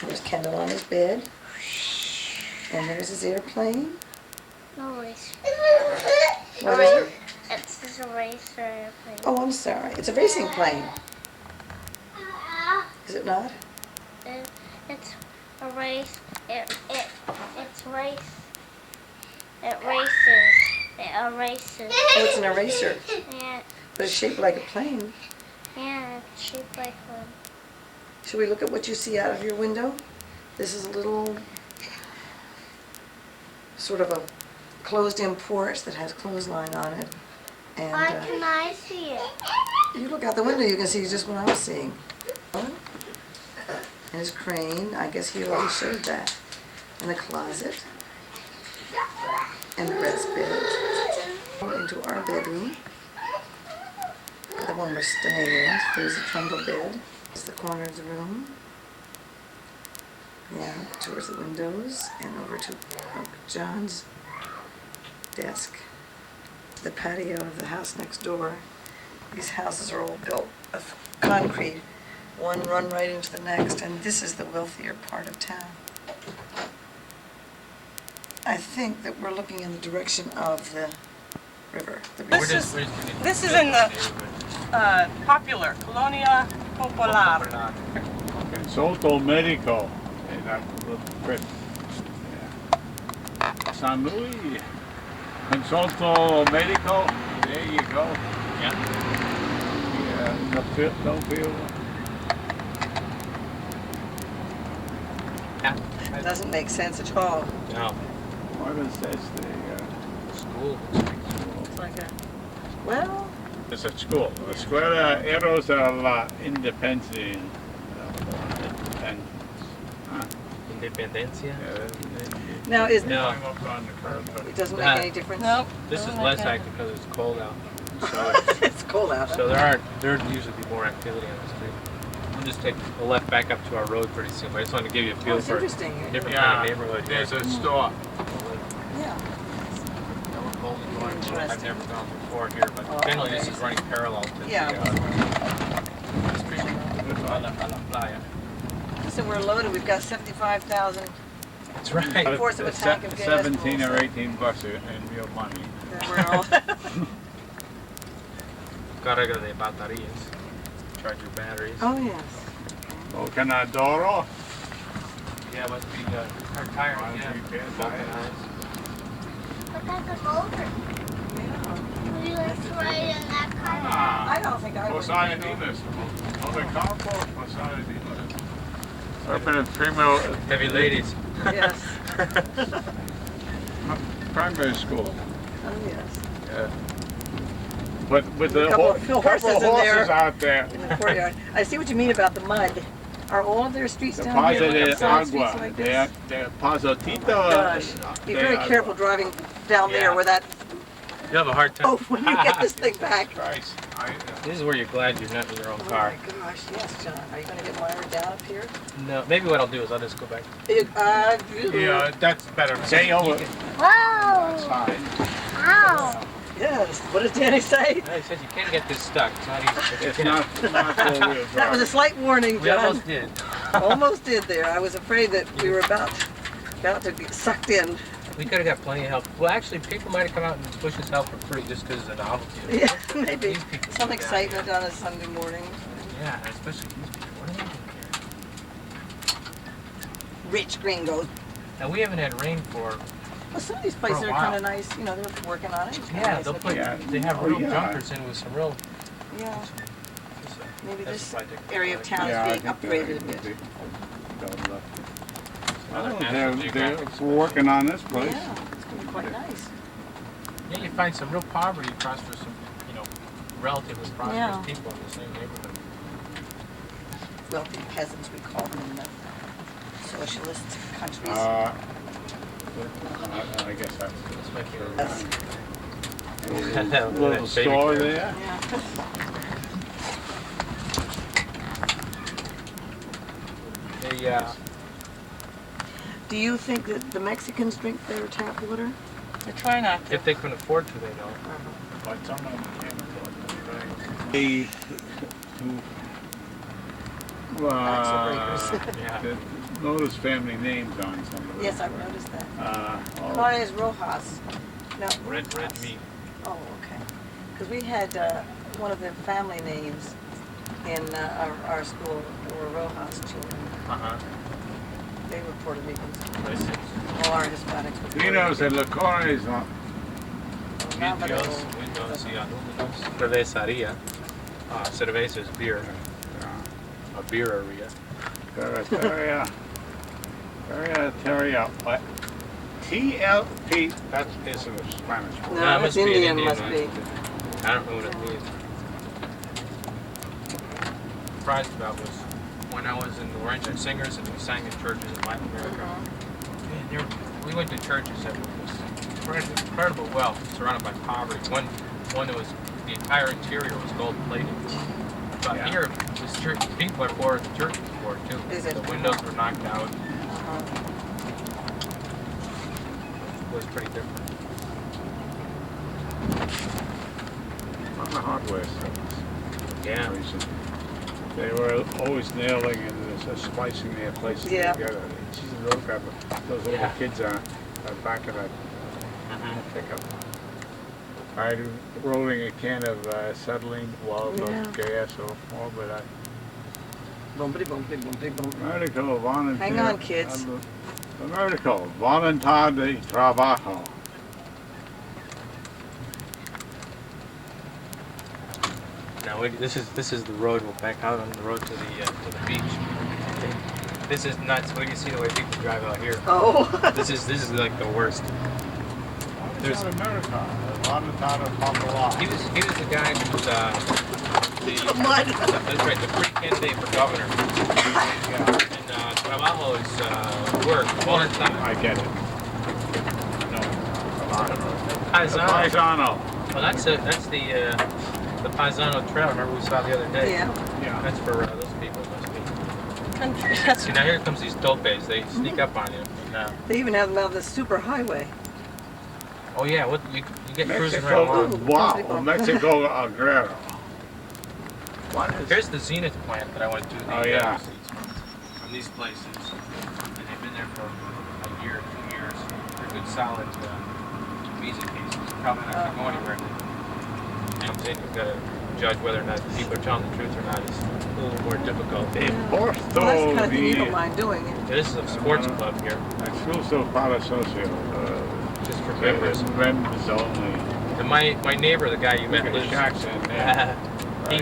There's Kendall on his bed. And there's his airplane. No, it's What is it? just a racer airplane. Oh, I'm sorry. It's a racing plane. Is it not? It's a race. It's race. It races. It erases. Oh, it's an eraser, Yeah, but it's shaped like a plane. yeah, it's shaped like one. Should we look at what you see out of your window? This is a little, sort of a closed-in porch that has clothesline on it. And Why can I see it? you look out the window, you can see just what I'm seeing. And his crane, I guess he already showed that. And the closet. And Brett's bed. Into our bedroom. The one we're staying in. There's a trundle bed. It's the corner of the room. Yeah, towards the windows and over to Uncle John's desk. The patio of the house next door. These houses are all built of concrete. One run right into the next, and this is the wealthier part of town. I think that we're looking in the direction of the river. This is in the popular, Colonia Popular. Consulto Medico. Hey, that little Chris. Yeah. San Luis. Consulto Medico. There you go. Yeah. Don't feel. It doesn't make sense at all. No. What is this? School. It's like a, well, It's a school. La Escuela Eros a la Independencia. And Independencia. now is No. I'm up on the curb. it doesn't make any difference. Nope. This is doesn't less make any- active because it's cold out. So It's cold out. So there'd usually be more activity on the street. We'll just take a left back up to our road pretty soon, but I just wanted to give you a Oh, feel it's for interesting. different yeah, kind of neighborhood. there's a store. Yeah. I've Interesting. never gone before here, but Oh, generally this okay. is running parallel to Yeah. the street a la playa. So we're loaded. We've got 75,000. That's right. Force of attack of gas. 17 or 18 bucks in real money. We're all. Carga de baterías. Charge your batteries. Oh yes. Oh, Canadoro. Yeah, it must be our tire again. Vulcanized. But that's a boulder. Would you like to ride in that car? Ah, I don't think I would. Posada Dinas. Oh, the carport, Posada Dinas. Open in Primo Heavy ladies. Yes. primary school. Oh yes. Yeah. But with the Couple couple horses in there. horses out there. In the courtyard. I see what you mean about the mud. Are all of their streets The down Plaza here? de Side streets Agua. like They're this? Pasotito. Oh, gosh. Be very careful driving down there Yeah. where that. You have a hard time. Oh, when you get this thing back. Christ. This is where you're glad you're not in your own Oh car. my gosh, yes, John. Are you going to get Myra down up here? No, maybe what I'll do is I'll just go back. Yeah, that's better. Stay over. Whoa! Side. Ow! Yes. What does Danny say? No, he says you can't get this stuck. It's not easy. but you It's can. not four-wheel drive. That was a slight warning, We John. almost did. Almost did there. I was afraid that we were about to get sucked in. We could have got plenty of help. Well, actually, people might have come out and pushed us help for free just because of the novelty of it. Yeah, maybe. These people Some do that. excitement on a Sunday morning. Yeah, especially these people. What are they doing here? Rich gringos. Now, we haven't had rain for... Well, some of these places For a are while. kind of nice. You know, they're working on it. It's kinda Yeah, nice they'll looking. put... Yeah. They have Oh, real yeah. junkers in with some real... Yeah. Maybe That's this a project. area of town Yeah, I is being think upgraded a that bit. would be done up. Other Oh, National they're Geographic working on this place. Yeah, it's going to be quite nice. Yeah, you find some real poverty across for some, relatively prosperous Yeah. people in the same neighborhood. Wealthy peasants, we call them in the socialist countries. I guess that's This might be a Yes. a little store there. Yeah. Do you think that the Mexicans drink their tap water? I try not to. if they can afford to, they don't. But some of them can't afford it. Axle breakers. Yeah. Notice family names on some of them. Yes, I've noticed that. Oh, Juarez Rojas. No, Red Rojas. meat. Oh, okay. Because we had one of the family names in our school were Rojas children. Uh-huh. They were Puerto Ricans. Pues, All our Hispanics were Puerto Vinos Rican. and licores, no? Vitios, windows y aluminum. Cervecería. Cerveza is beer. A beereria. Territoria. What? TLP, that isn't a Spanish word. No, it it's must be an Indian, Indian must one. be. I don't know what it means. Surprised about was when I was in the Orange Singers and we sang in churches in Latin America. Man, we went to churches that was incredible wealth, surrounded by poverty. One that was the entire interior was gold plated. But here, this church, people are poor. The church is poor too. Is it? The windows were knocked out. It was pretty different. On the hardware stores. Yeah. They were always nailing and splicing their places Yeah. together. Jesus, look at those little kids are back of that pickup. I rolling a can of acetylene, well, not gas or more, but I. Bumpity, bumpity, bumpity, bumpity. Medical volunteer. Hang on, kids. Medical voluntad de trabajo. Now this is the road. We're back out on the road to the beach. This is nuts. What do you see the way people drive out here? Oh. This is like the worst. There's America. Voluntad de Papala. He was the guy who was Mud. that's right, the pre-candidate for governor. And trabajo is work. Voluntad. I get it. No. Paisano. Paisano. Well, that's the Paisano Trail. Remember we saw the other day? Yeah. Yeah. That's for those people. Must be. Country. That's See, now here comes these topes. They sneak up on you. Now. They even have them on the super highway. Oh yeah, what you get cruising right Mexico, along. wow, Mexico Agrero. What is Here's the Zenith plant that I went to. Oh, yeah. From these places, and they've been there for a year, 2 years. They're good, solid visa cases. Probably not going to go anywhere. Comes in, you've got to judge whether or not people are telling the truth or not. It's a little more difficult. Well, that's the kind of thing you don't mind doing. This is a sports club here, Exclusive para socio. just for members. Members only. And my neighbor, the guy you met, Look at the lives. shacks in there.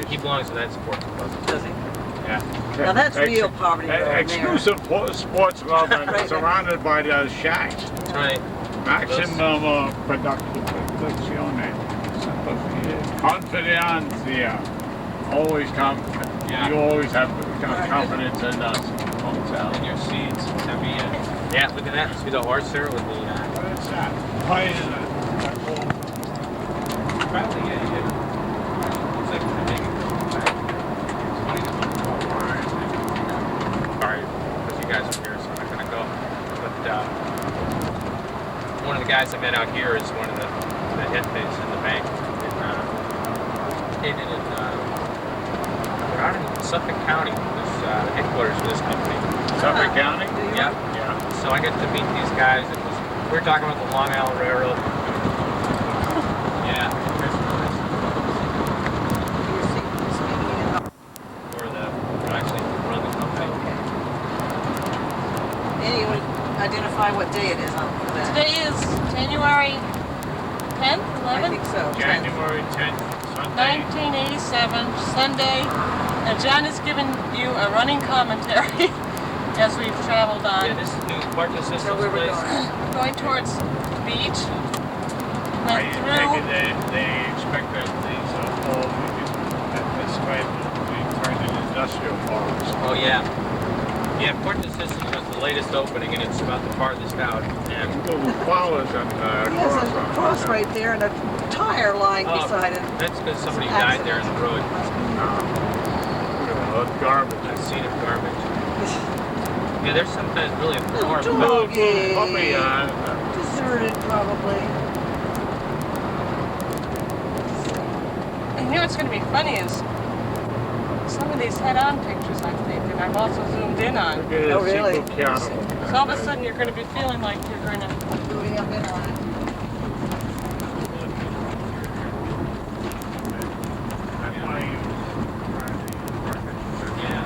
He belongs to that sports club. Does he? Yeah. Now that's real poverty though, in there. Exclusive sports club and Right. surrounded by the shacks. That's right. Maximum produzione. Confidencia. Always Yeah. You always have confidence in us. Hotel. In your seats. I mean, yeah, look at that. See the horse there with the. What is that? Why is it? Probably, yeah. Looks like they're making it back. It's funny to look at all right. Sorry, because you guys are here, so I'm not gonna go. But one of the guys I met out here is one of the head pays in the bank we're out in Suffolk County. There's headquarters for this company. Suffolk County? Yeah. Yeah. So I got to meet these guys. We were talking about the Long Island Railroad. Yeah. Or actually run the company. And you would identify what day it is on for that. Today is January 10th, I 11th, think so. January 10th, Sunday. 1987, Sunday. And John has given you a running commentary as we've traveled on. Yeah, this is New Parking So Systems where we're place. going. Going towards the beach. I Went take it through. they expect that these all at this way we turn into industrial parks. Oh yeah. Yeah, Parking Systems was the latest opening and it's about the farthest out. And Little flowers and There's a cross right there and a tire lying Oh, beside it. that's because somebody died there in the road. Garbage. I've seen of garbage. Yeah, there's sometimes really more Little doggy. Puppy, Deserted probably. And you know what's going to be funny is some of these head-on pictures I've taken, I've also zoomed in on. look at Oh, really? Cinco Piano. So all of a sudden you're going to be feeling like you're going to... Moving up in on it. That's why you Yeah.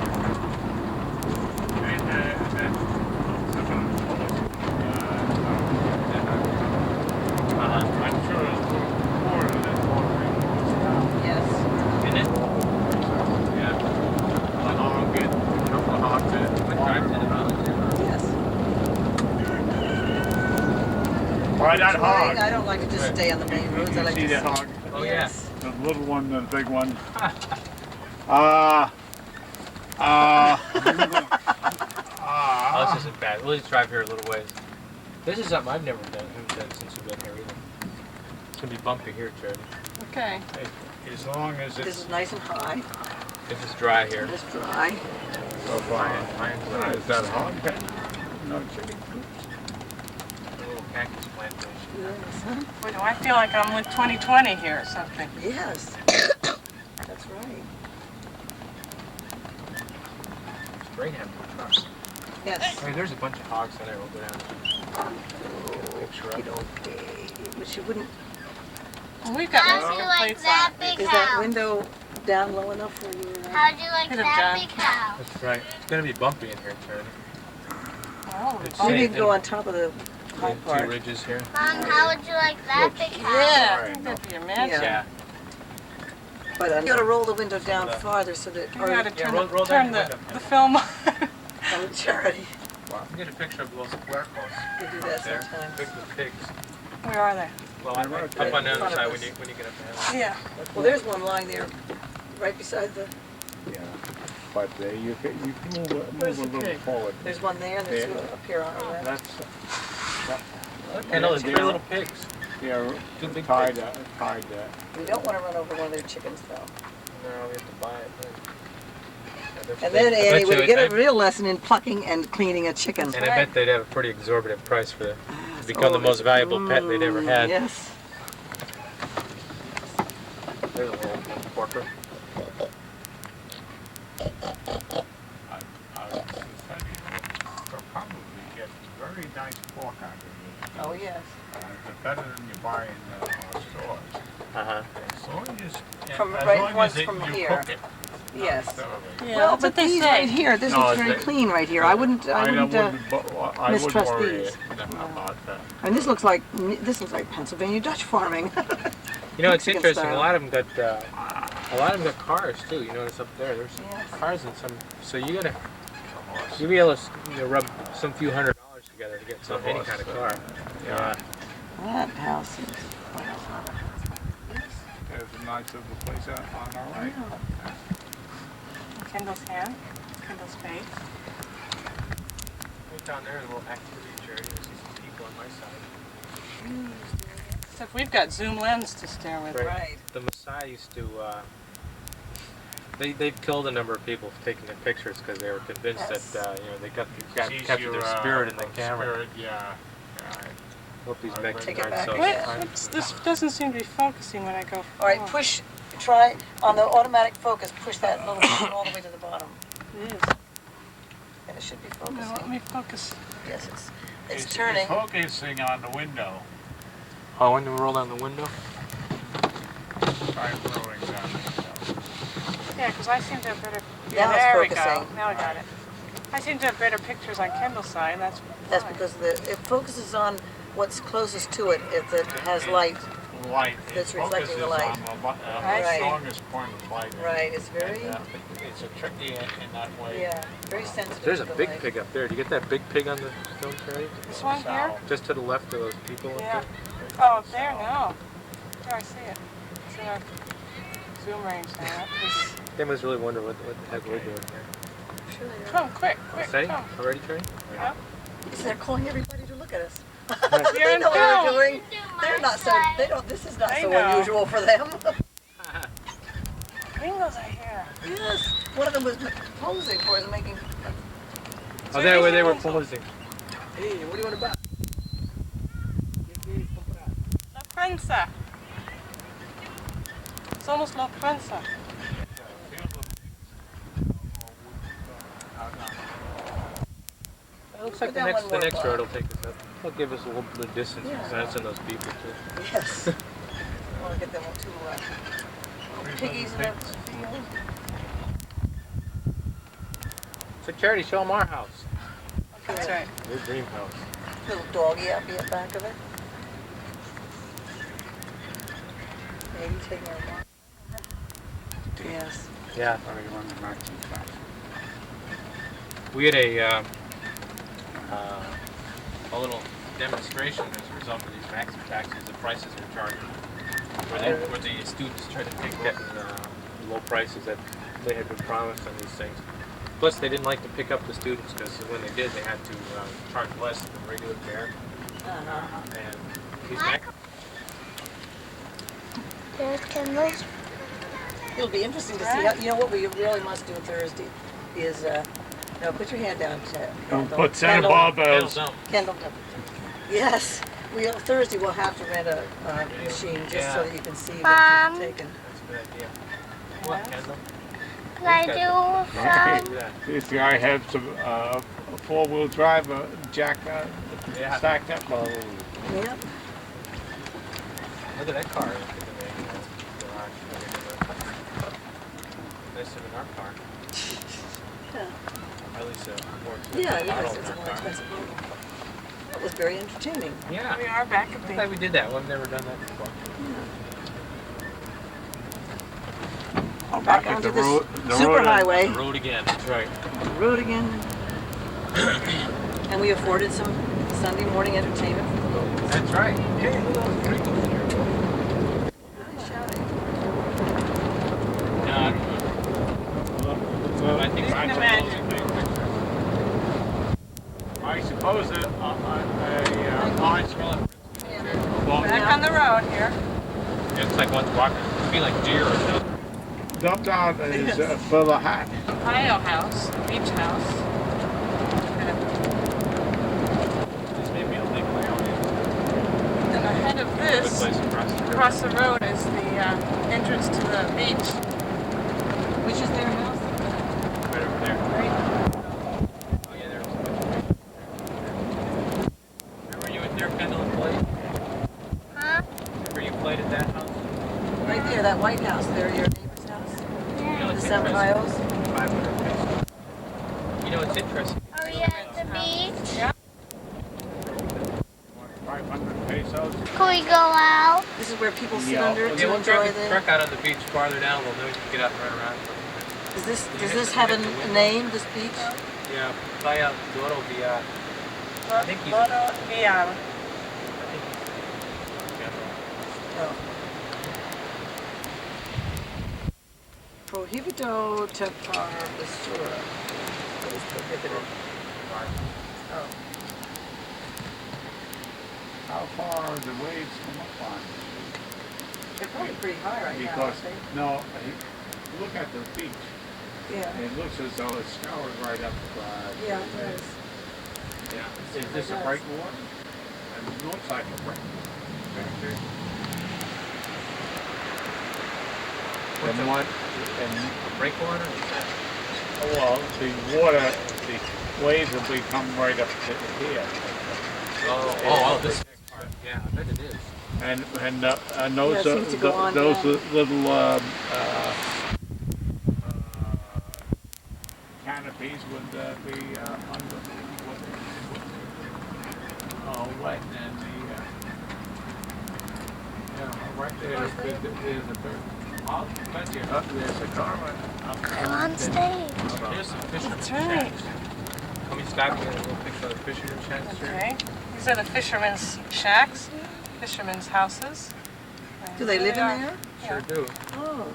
Try that hog. I don't like to just stay on the main roads. I like See to that hog? Oh Yes. The little one, the big one. Oh, this isn't bad. We'll just drive here a little ways. This is something I've never done, haven't done since we've been here either. It's gonna be bumpy here, Charity. Okay. As long as This it's is nice and high. If it's dry here. It's dry. so fine. Is that hog pen? No chicken coops. A little cactus plantation. Yes. Boy, do I feel like I'm with 2020 here or something. Yes. That's right. It's great having a truck. Yes. Hey, there's a bunch of hogs in there. We'll go down. Picture up. Okay. But you wouldn't. Well, we've got How'd you number like plates that on. big Is that house? window down low enough for you? How'd you like Hit him, that John. big house? That's right. It's gonna be bumpy in here, Charity. Oh, It's Maybe you safe. can go on top of the high Two part. ridges here. Mom, how would you like that big house? yeah, I Right. think that'd be a mansion. Yeah. But you gotta roll the window down farther so that. You gotta turn, roll turn down the, the window. the film on. I'm Charity. Get a picture of the little square house. We do that There. sometimes. Big with pigs. Where are they? Well, They're right up there. on the In other front of side us. when you get up ahead. Yeah. Well, there's one lying there, right beside the. Yeah, but you can move a Where's the little pig? forward. There's one there, and there's Yeah. two up here on our left. That's And there's Yeah, three little pigs. yeah, Two big tied pigs. tied We don't want to run over one of their chickens, though. No, we have to buy it. And then, Annie, we would get a real lesson in plucking and cleaning a chicken. And I bet they'd have a pretty exorbitant price for it. To become the most valuable pet they'd ever had. Yes. There's a little porker. They'll probably get very nice pork out of it. Oh, yes. Better than you buy in stores. Uh-huh. As long as, From as right long once as it, from you here. cook it. Yes. Yeah, Well, that's but what they these say. right here, this No, looks very they- clean right here. I wouldn't mistrust worry these. about that. And this looks like Pennsylvania Dutch farming. You know, it's Mexican interesting. style. A lot of them got cars too. You notice up there. There's Yes. cars in some. So you'll be able to rub some few $100 together to get any kind of car. Yeah. That house is. There's a nice little place on our right. Kendall's hand, Kendall's face. Right down there, a little activity charity. I see some people on my side. Except we've got zoom lens to stare with. Right. Right. The Messiah used to. They've killed a number of people for taking their pictures because they were convinced Yes. that they Sees captured your, their spirit in the camera. Spirit, yeah. Hope these Take it Mexicans back aren't so. again. What? This doesn't seem to be focusing when I go All right, forward. push, try, on the automatic focus, push that little button all the way to the bottom. It is. And it should be No, let focusing. me focus. Yes, it's turning. It's focusing on the window. Oh, when you roll down the window? Try rolling down the window. Yeah, because I seem to have better. Now it's there we go. focusing. Now I got it. I seem to have better pictures on Kendall's side. That's fine. Because it focuses on what's closest to it, if it has light. Light. That's It reflecting the light. focuses on I the see. strongest point of light. Right, it's very, It's a tricky in that way. yeah, very sensitive There's to a the big light. pig up there. Do you get that big pig on the film, Charlie? This one here? Just to the left of those people up Yeah. there? Oh, up there? No. There, I see it. It's in our zoom range now. That is- They must really wonder what the heck we're doing here. Sure they are. Come, quick, quick, Steady? come. Already, Charlie? Yep. They're calling everybody to look at us. You're They in know what film. they're doing. They're not so, they don't, this is not I so know. unusual for them. Gringos are here. Yes, one of them was posing for us, making, Oh, there where they were posing. hey, what do you want to buy? La Prensa. Somos La Prensa. It looks Go like down one the more next block. road will take us up. It'll give us a little bit of distance Yeah. besides in those people too. Yes. I want to get them two piggies in the field. So Charity, show them our house. That's right. Your dream house. Little doggy out the back of it. Maybe taking our walk. Yes. Yeah. Probably run the maximum fast. We had a little demonstration as a result of these maximum taxes, the prices are charged. Where the students try to take that low prices that they had been promised on these things. Plus, they didn't like to pick up the students because when they did, they had to charge less than regular fare. And these There's Kendall's. It'll be interesting to see how, you know what we really must do Thursday is, no, put your hand down, Kendall. Put Santa Barbara's. Kendall, yes. Thursday we'll have to rent a machine just so that you can see what you've taken. That's a good idea. What, Kendall? Can I do some? This guy has some four-wheel drive jack stacked up. Yep. Look at that car. Nicer than our car. Yeah. At least more Yeah, expensive yes, model it's than a our more car. expensive model. That was very entertaining. Yeah. We are back at I'm the. glad we did that. We've never done that before. Back onto the superhighway. The road again. That's right. Road again. And we afforded some Sunday morning entertainment for the locals. That's right. Yeah, look at those crinkles here. Nice shouting. No, I don't know. I think You can imagine. I suppose that Orange color. Back on the road here. It's like one's walking. It'd be like deer or something. dumped out is full of hat. Ohio House, Beach House. This may be a lake layout. And ahead of Good this, place across the river. across the road, is the entrance to the beach. Which is their house? Right over there. Right. Oh yeah, there's a bunch of Remember you and there, Kendall, and played? Huh? Remember you played at that house? Right there, that White House there, your neighbor's house. You know, The it's Seven interesting. Isles. 500 pesos. You know, it's interesting. Are we at the beach? Yeah. 500 pesos. Can we go out? This is where people sit Yeah. under it Okay, to we'll enjoy drive the the... truck out on the beach farther down. We'll get out and run around. Does this have a name, this beach? Yeah, Playa Doro Villa. I think he's- Loro Villar. Oh. Prohibito tepar basura. What is prohibited? Oh. How far the waves come up on? They're probably pretty high right now, Because, aren't they? no, look at the beach. Yeah. It looks as though it's scoured right up. Yeah, it is. Yeah. Is this a breakwater? It looks like a breakwater. And what? And Breakwater? well, the water, the waves will become right up to here. Oh, this part. Yeah, I bet it is. And those Yeah, it seems to go on those down. little canopies would be under wet and the right there is a bird. I'll bet you there's a car I'm on stage. Here's some fisherman That's right. shacks. Let me stop you and we'll pick the fisherman shacks here. Okay. These are the fishermen's shacks, fishermen's houses. Do they live in there? Sure do. Oh.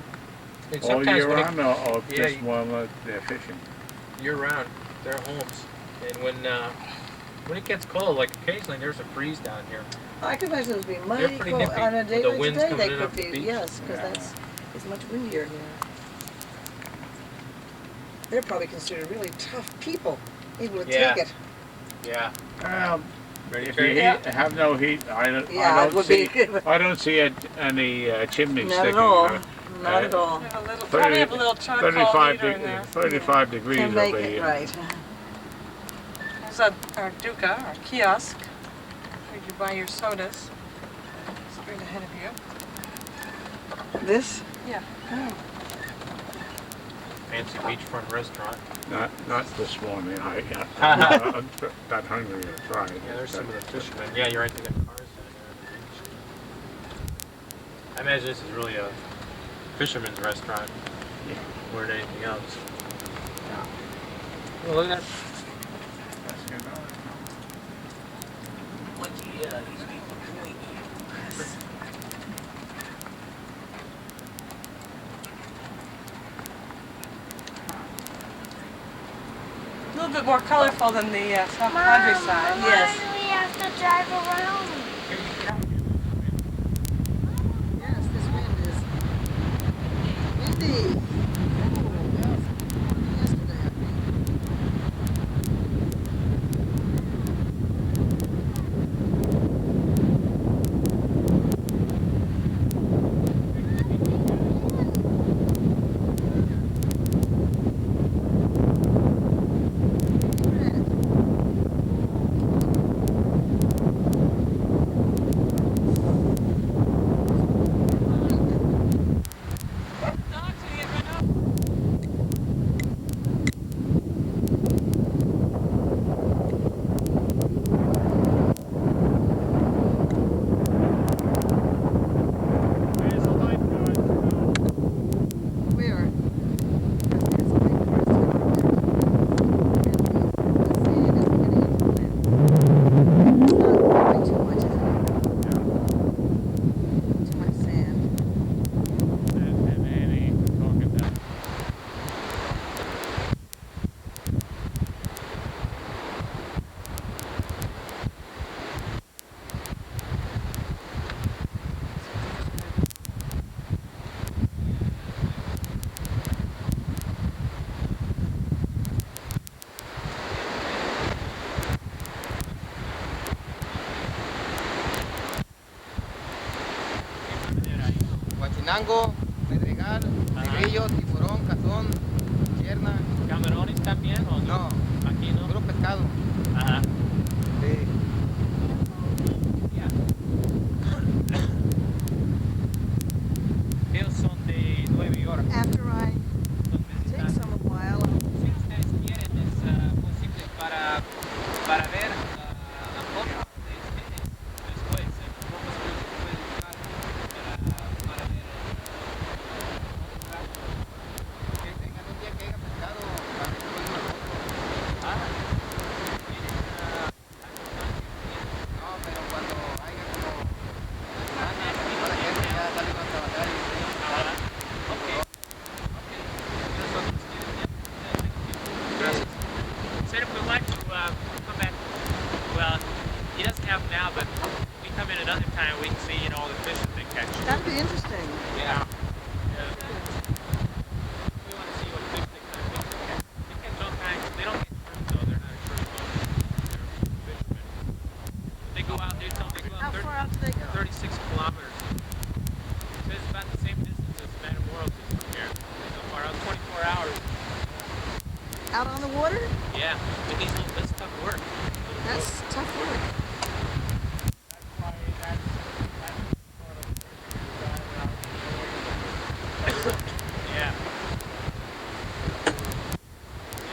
And all sometimes year when round or Yeah, just you- while they're fishing? year round, they're homes. And when it gets cold, like occasionally there's a freeze down here. I could imagine it would be mighty pretty cold. nippy On a with day the like winds today, coming they in could off the be, beach. yes, because it's much windier here. They're probably considered really tough people, able to Yeah. take it. Yeah. Ready If for you it? have no heat, I don't Yeah, it would see. be good. I don't see any chimney Not sticking. at all. out. Not at all. Have a little, probably have a little charcoal 35, heater in there. 35 degrees Can will make be. it right. There's our duca, our kiosk, where you buy your sodas. Straight ahead of you. This? Yeah. Oh. Fancy beachfront restaurant. Not this morning. I'm not hungry to try it. Yeah, there's some of the fishermen. Yeah, you're right. They got cars down there on the beach. I imagine this is really a fisherman's restaurant more than anything else. Well, look at that. That's good. What little bit more colorful than the South Mom, countryside. Yes. why do we have to drive around? Yes, this wind is windy. Oh, yes. Yesterday, I think. Where? It's my first time it's not moving too much, is it? Too much sand. Guachinango, pedregal, negrillo, tiburón, cazón, pierna. ¿Camarones también o no? No, Aquí no. puro pescado. Ajá. Sí. Yeah. Ellos son de Nueva York. After I Son take visitantes. some a while, Si ustedes quieren, es posible para ver la foto de ustedes. Después, pocos minutos pueden buscar para ver Que tengan un día que haya pescado, para que tomen una foto. No, pero cuando haya como semanas, para que ya salgan a trabajar y Said if we want to come back, well, he doesn't have them now, but if we come in another time, we can see, all the fish that they catch. that'd be interesting. Yeah. We want to see what fish they catch. They catch all kinds. They don't get shrimp, though. They're not a shrimp boat. They're fishermen. They go out, they go How out far out do they go? 36 kilometers. So it's about the same distance as Matamoros is from here. So far out, 24 hours. Out on the water? Yeah, with these little, that's tough work. That's tough work. Yeah.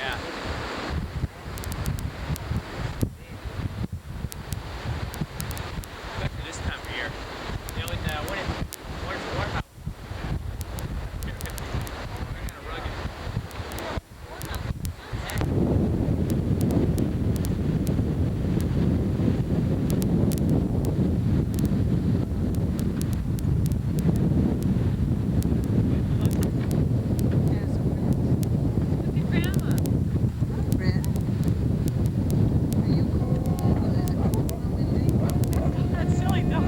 Yeah. Especially this time of year. Where's the warehouse? Kind of rugged. There's a red. Red. Are you cold? Is it cold and windy? That silly dog.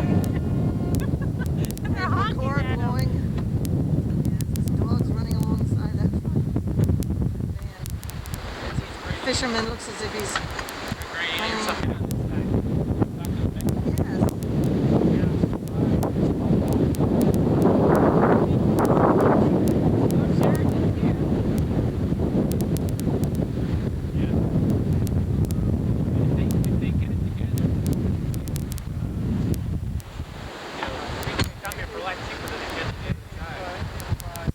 Is the car blowing? Yes, this dog's running alongside that van. Fisherman looks as if he's Grain or something on this side. yes. If they get it together, they can come here for a lot cheaper than they get the other side.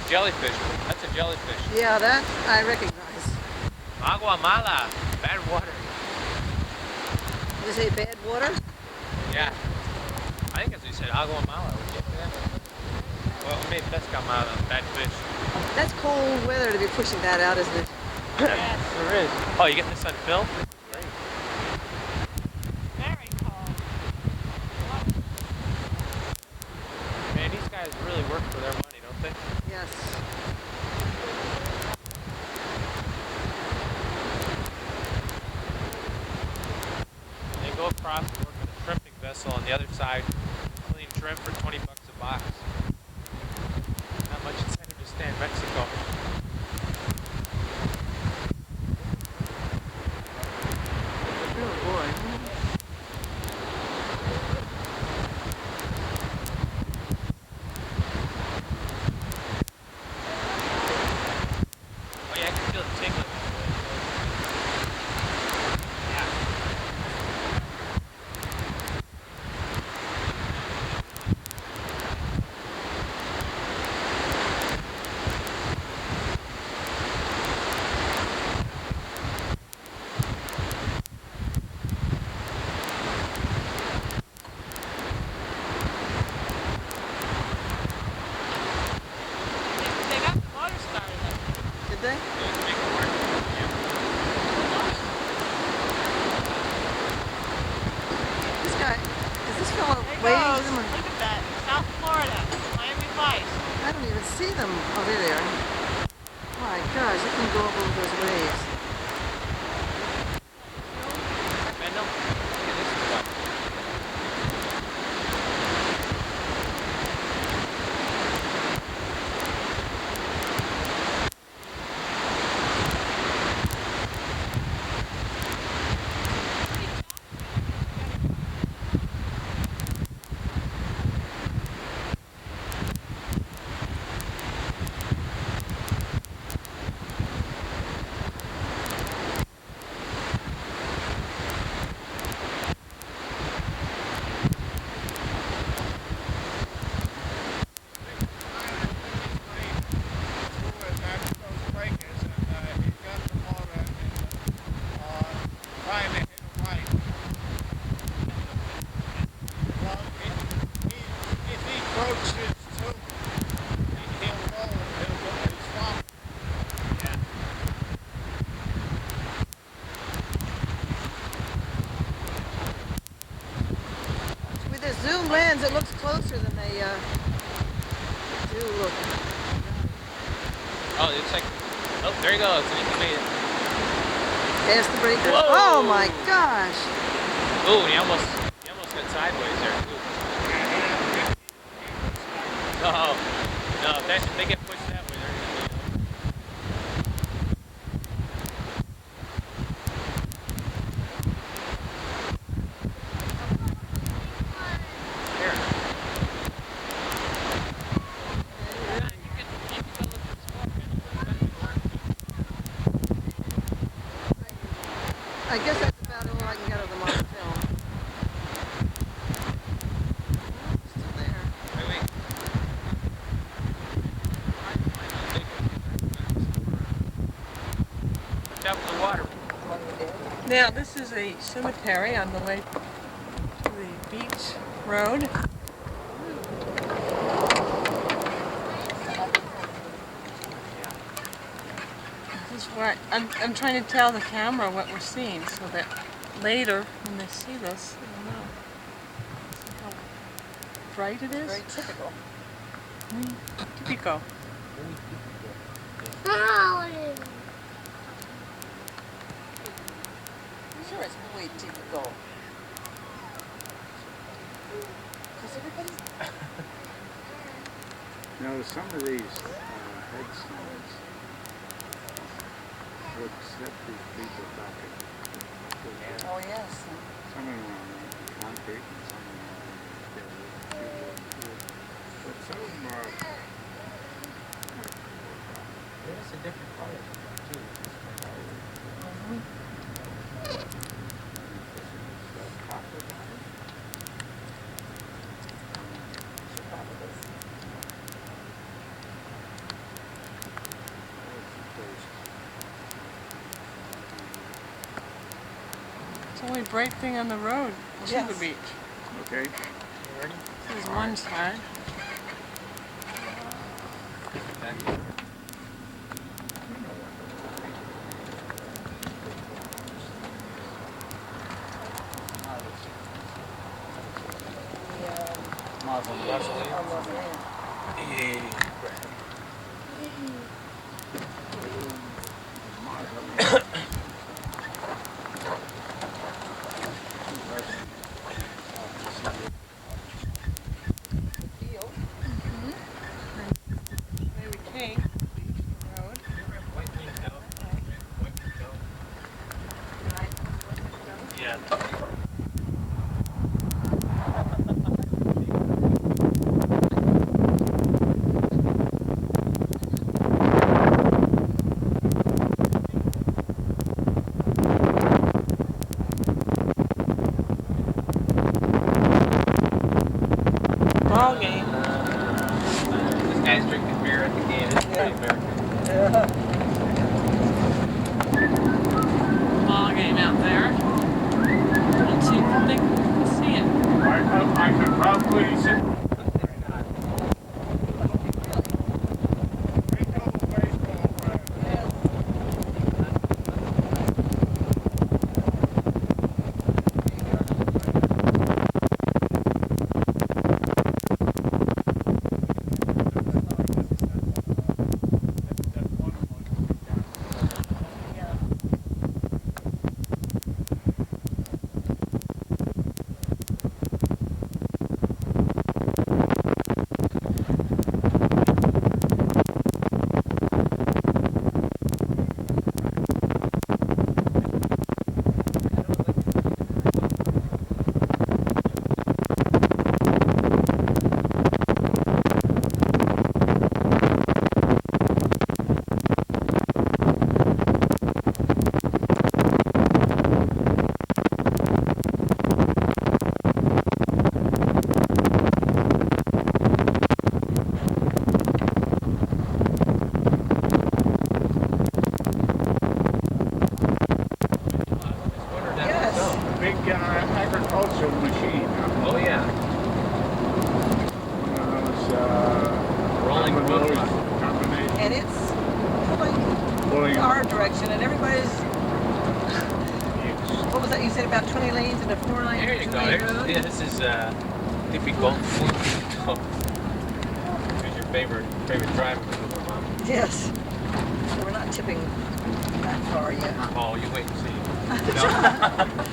jellyfish. That's a jellyfish. Yeah, that I recognize. Agua mala. Bad water. You say bad water? Yeah. I think as we said, agua mala. We get that. Well, we made pesca mala. Bad fish. That's cold weather to be pushing that out, isn't it? Yes, there is. Oh, you getting this on film? Great. Very cold. Man, these guys really work for their money, don't they? Yes. They go across and work with a shrimping vessel on the other side, clean shrimp for 20 bucks a box. Not much incentive to stay in Mexico. Oh boy. Oh yeah, I can feel it tingling. Yeah. They got the motor started up. Did they? Make it work. Yeah. This guy, is this fellow There he waving goes. to them? Or, Look at that. South Florida. Miami Vice. I don't even see them over there. My gosh, they can go up over those waves. Man, no. Look at this stuff. With the zoom lens, it looks closer than they do look. Oh, it's like, oh, there he goes. He made it. Past the breaker. Whoa! Oh my gosh! Ooh, he almost got sideways there. Ooh. No, no, if they get pushed that way, they're gonna be. Here. I guess that's about all I can get of them on film. Still there. Wait, wait. Watch out for the water. Now, this is a cemetery on the way to the beach road. This is where I'm trying to tell the camera what we're seeing so that later when they see this, they'll know. See how bright it is? Very typical. Typical. Sure, it's muy typical. Because everybody's. Now, some of these headstones would set these people back in. Oh yes. Some of them are concrete and some of them are wood. But some of them are. It's a different color too. only bright thing on the road to Yes. the beach. Okay. This is one side. Where we came, the road. Ball game. This guy's drinking beer at the game. It's pretty American. Ball game out there. Don't see they can see it. I could probably sit. Big agricultural machine. Oh yeah. One of those, Rolling combination- boat. combination. And it's pulling Pulling our direction, and everybody's. What was that you said about 20 lanes and a 4-lane? There you go. two-lane There's, road? yeah, this is typical. Who's your favorite driver? Mom? Yes. We're not tipping that far yet. Oh, you wait and see. No.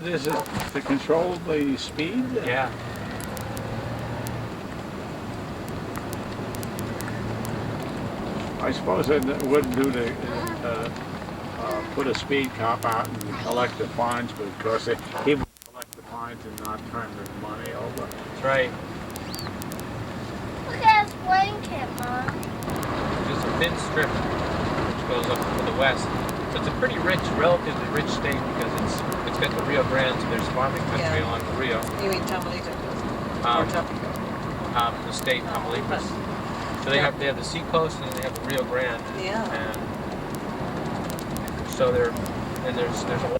This is to control the speed? Yeah. I suppose it wouldn't do to put a speed cop out and collect the fines, but of course he would collect the fines and not turn the money over. That's right. Look at his blanket, Mom. Just a thin strip which goes up to the west. So it's a pretty rich, relatively rich state because it's got the Rio Grande, so there's farming country Yeah. along the Rio. You mean Tamaulipas? Um, Or Tampico? The state Tamaulipas. So they have the seacoast and they have the Rio Grande. Yeah. And so there's oil.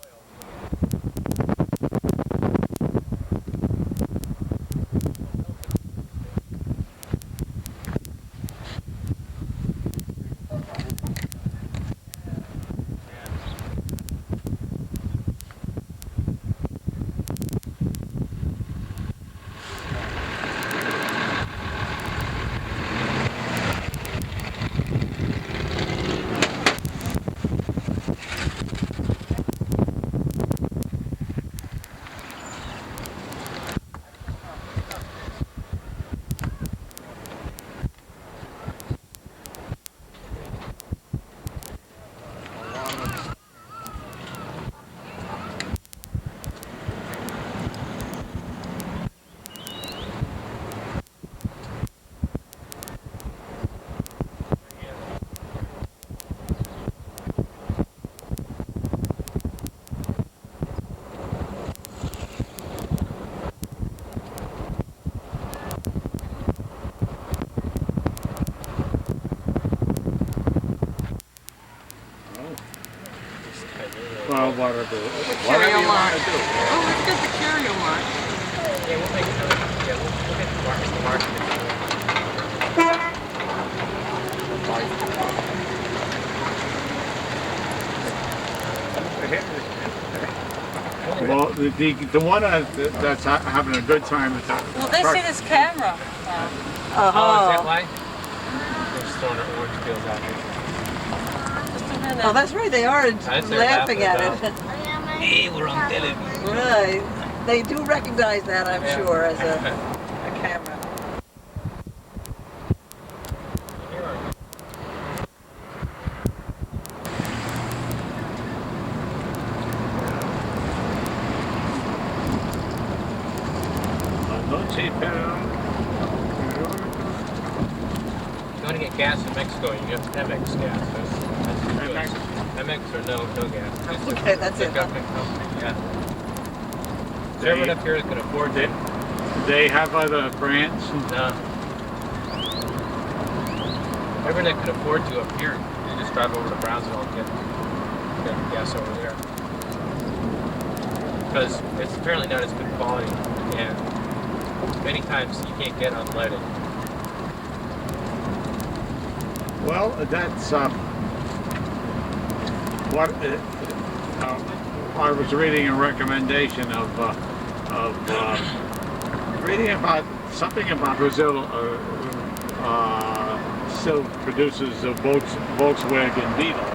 whatever Curio you want mark. to do. Oh, let's get the curio mark. Yeah, we'll make another. Yeah, we'll get the mark. Well, the one that's having a good time is that. Well, they see this camera. Oh, is that why? They're just throwing their orange peels out here. Just a minute. Oh, that's right. They are They're laughing at it. Hey, we're on television. Right. They do recognize that, I'm sure, as a camera. If you want to get gas in Mexico, you get MX gas. That's the choice. MX or no gas. Okay, that's it. Government company, yeah. Everyone up here can afford it. They have other brands. No. Everyone that can afford to up here, you just drive over to Brownsville and get gas over there. Because it's apparently not as good quality, and many times you can't get unleaded. Well, that's what I was reading a recommendation of reading about something about Brazil still produces a Volkswagen Beetle.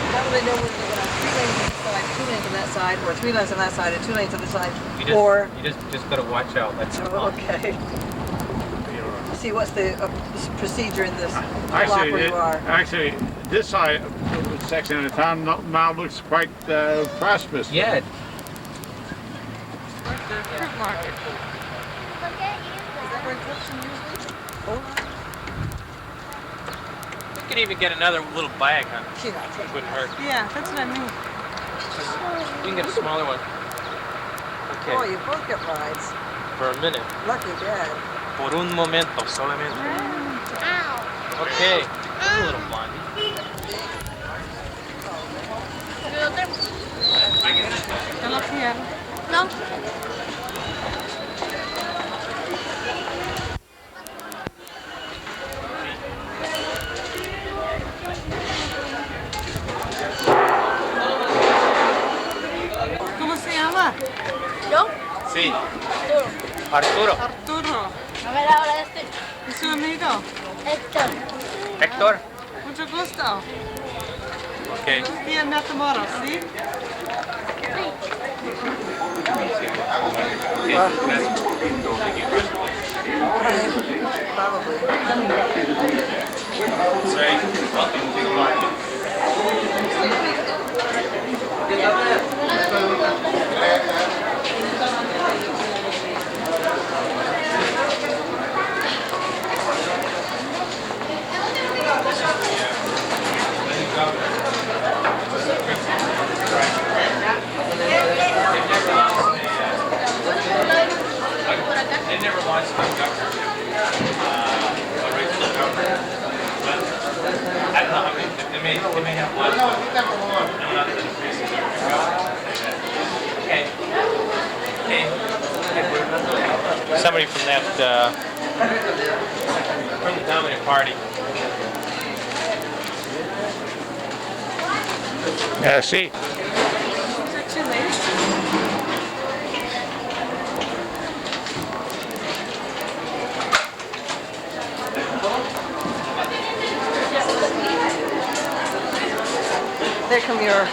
How do they know whether they're going to have 2 lanes on this side, 2 lanes on that side, or 3 lanes on that side, and 2 lanes on this side? You just gotta watch out. That's okay. See, what's the procedure in this block where you are? Actually, this side section of the town now looks quite prosperous. Yeah. Fruit market. Look at you. Is that where Clifton usually? You could even get another little bag, huh? She's not taking Wouldn't hurt. Yeah, that's what I mean. You can get a smaller one. Oh, Okay. you both get rides. For a minute. Lucky dad. Por un momento, solamente. Ow. Okay. Come a little blondie. ¿Ya lo quiero? No. ¿Cómo se llama? ¿Yo? Sí. Arturo. Arturo. A ver ahora este. ¿Es su amigo? Héctor. Héctor. Mucho gusto. Okay. Aquí en Matamoros, ¿sí? Probably. Sorry. Welcome to the market. They never launched the government, a regional government, but I don't know, I mean, they may have one. I'm not the increasing. Okay. Okay. Somebody from that, from the dominant party. Yeah, see. Is it too late? There come your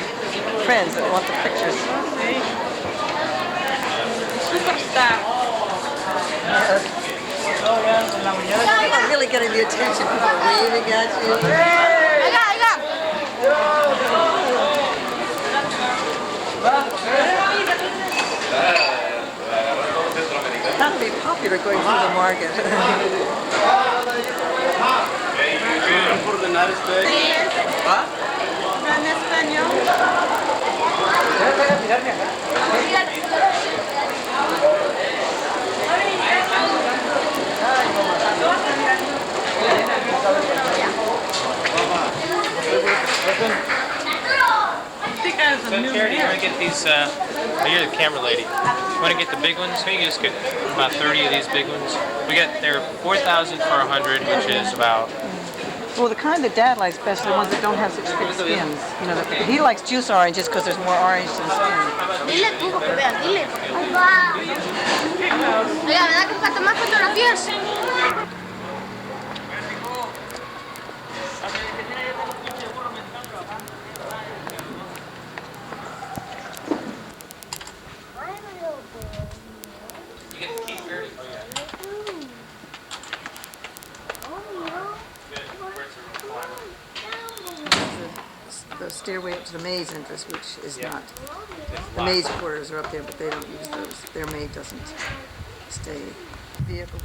friends that want the pictures. Superstar. You're really getting the attention. People are waving at you. I got. That'll be popular going through the market. En español. I think I have So a new Charity, you beer. want to get these, you're the camera lady. You want to get the big ones? So you can just get about 30 of these big ones. We got, they're 4,000 for 100, which is about, Well, the kind that Dad likes best are the ones that don't have such thick skins. You know, he likes juice oranges because there's more orange than skin. Dile tú, que vean, dile. Ahí va. Oiga, ¿verdad que faltan más fotografías? you get the key, Charity? Oh, yeah. Good. Where's The stairway up to the maze entrance, which is Yeah. not. It's The locked. maze quarters are up there, but they don't use those. Their maid doesn't stay. Vehicle.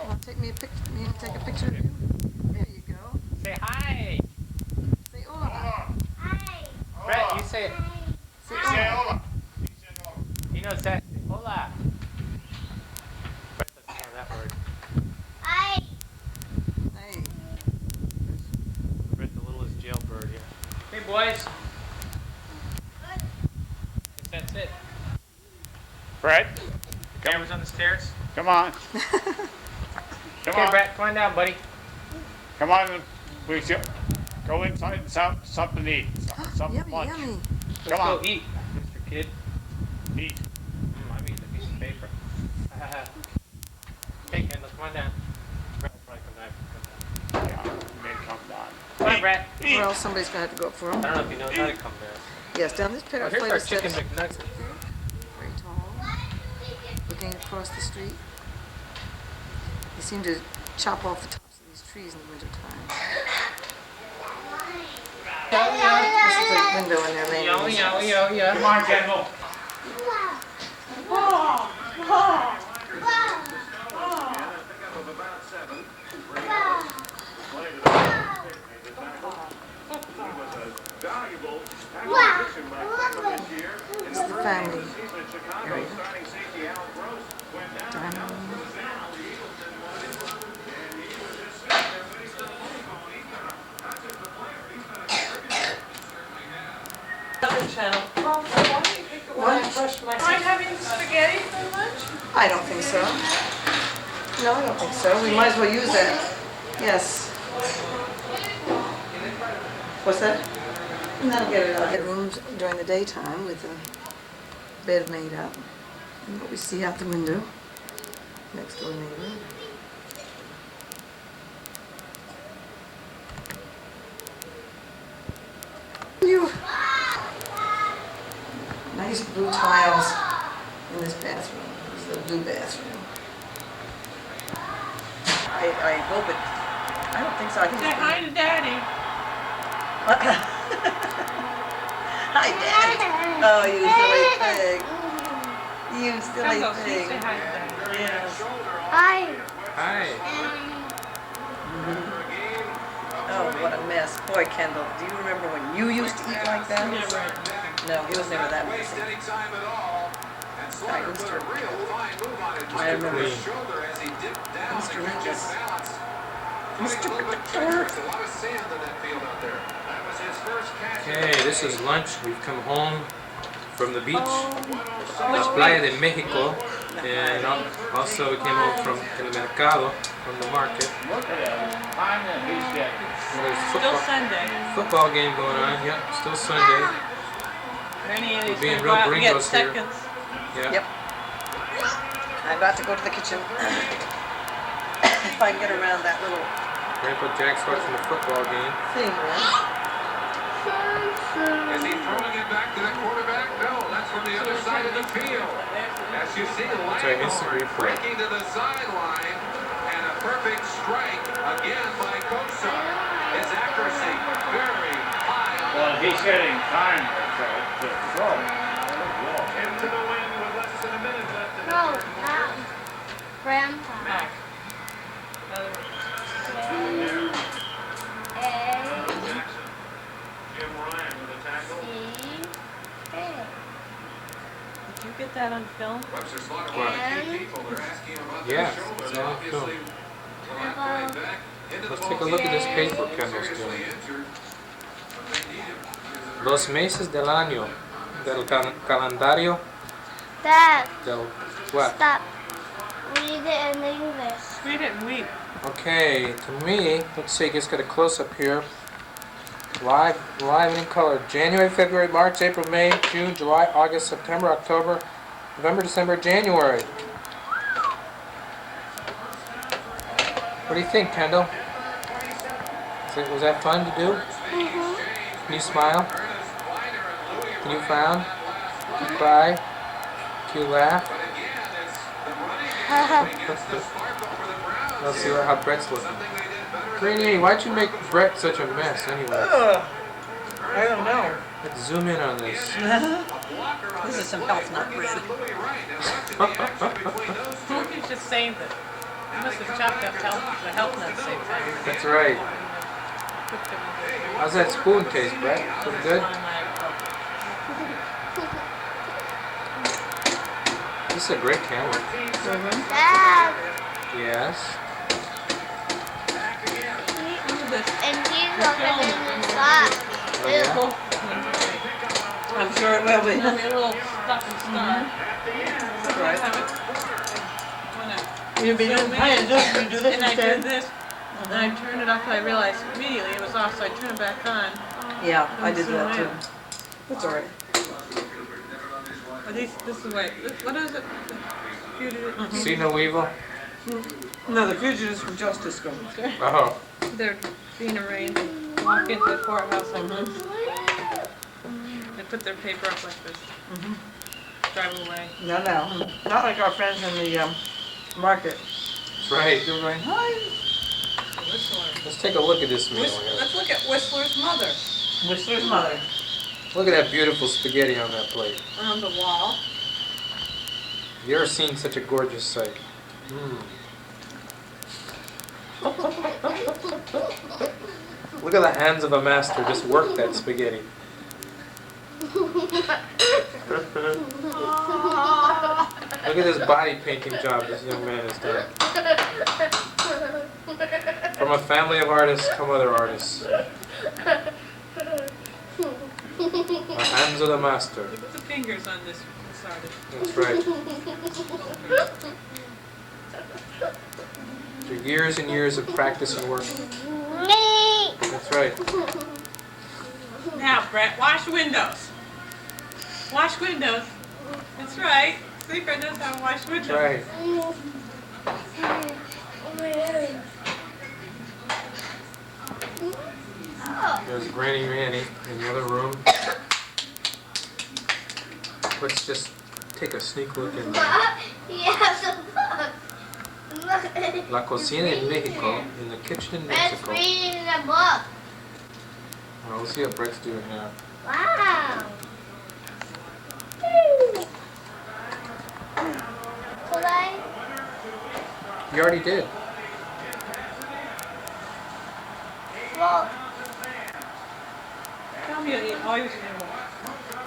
Want to take me a picture? Me to take a picture of you? There you go. Say hi. Say hola. Brett, you say it. Say hola. He knows that. Hola. Brett doesn't know that word. Hey. Brett, the littlest jailbird here. Hey, boys. Guess that's it. Brett, Camera's on the stairs. come on. Come Okay, on. Brett, come on down, buddy. Come on. We should go inside and something to eat. Something Yummy, lunch. yummy. Let's Come on. go eat, Mr. Kid. Eat. I'm eating a piece of paper. Hey, Kendall, come on down. Brett will probably come down. Yeah, may come down. Come on, Brett. Or else somebody's going to have to go up for I him. don't know if he knows how to come down. Yes, down this Oh, flight here's of our chicken steps. McNugget. Very tall. Looking across the street. They seem to chop off the tops of these trees in the wintertime. This is a window in their lane. Come on, Kendall. This is the family area. Dining room. Channel. Lunch? Am I having spaghetti for lunch? I don't think so. No, I don't think so. We might as well use that. Yes. What's that? And that'll get it out. Get rooms during the daytime with a bed made up. And what we see out the window. Next door neighbor. You. Nice blue tiles in this bathroom. This is the blue bathroom. I hope it. I don't think so. I think Say it's hi to Daddy. Hi, Dad. Oh, you silly pig. You silly Kendall, please pig. say hi to Daddy. Yes. Hi. Hi. Oh, what a mess. Boy, Kendall, do you remember when you used to eat like that? No, he was never that messy. I used to. I remember. Mr. Higgins. Mr. Victor. Okay, this is lunch. We've come home from the beach, La Playa de Mexico, and also we came home from El Mercado, from the market. Look at him. Time that he's getting. Still Sunday. Football game going on. Yep, still Sunday. Any of We're these being gonna real go out and get gringos here. seconds. Yeah. Yep. I'm about to go to the kitchen. If I can get around that little Grandpa Jack's watching the football game. See, right? Is he throwing it back to the quarterback? No, that's from the other side of the field. As you see, Langhorne breaking to the sideline, and a perfect strike again by Kosar. His accuracy very high. Well, he's hitting time to throw. Into the wind with less than a minute left. No, not Grandpa. Jim Ryan with a tackle. Did you get that on film? Webster Slaughter, one of the key people. They're asking about the Yeah, shoulder. it's on film. Obviously, coming back into the Let's ball take a look at this game. paper Kendall's Seriously doing. injured. But they need him. Los meses del año. Del calendario. Dad, Del what? stop. Read it in English. Read it and weep. Okay, to me, let's see, just get a close up here. Live and in color. January, February, March, April, May, June, July, August, September, October, November, December, January. What do you think, Kendall? Was that fun to do? Can you smile? Can you frown? Can you cry? Can you laugh? Let's see how Brett's looking. Greenie, why'd you make Brett such a mess anyway? I don't know. Let's zoom in on this. This is some health nut bread. He's just saying that you must have chopped up the health nut at the same time. That's right. How's that spoon taste, Brett? Pretty good? This is a great camera. Dad, Yes. and he's looking in the spot. Oh, yeah? I'm sure it will be. It'll be a little stuck and start. Right. When You'd be doing, I you do this and I did instead? this, and I turned it off, and I realized immediately it was off, so I turned it back on. Yeah, I did Zoom that in. too. That's all right. This is what is it? See no evil? No, the fugitives from justice go. Oh. They're being arraigned. Walk into the courthouse like this. They put their paper up like this. Drive away. No, not like our friends in the market. That's right. They're going, hi. Whistler. Let's take a look at this meal here. Let's look at Whistler's mother Whistler's mother. Look at that beautiful spaghetti on that plate. on the wall. You ever seen such a gorgeous sight? Look at the hands of a master just work that spaghetti. Look at this body painting job this young man has done. From a family of artists come other artists. The hands of the master. Look at the fingers on this artist. That's right. After years and years of practice and work. That's right. Now, Brett, wash windows. Wash windows. That's right. See, Brett knows how to wash windows. That's right. There's Granny Manny in the other room. Let's just take a sneak look in La Cocina in Mexico, in the kitchen in Brett's Mexico. reading the book. Well, we'll see what Brett's doing now. Wow. Could I? You already did. Well, Tell me you always do.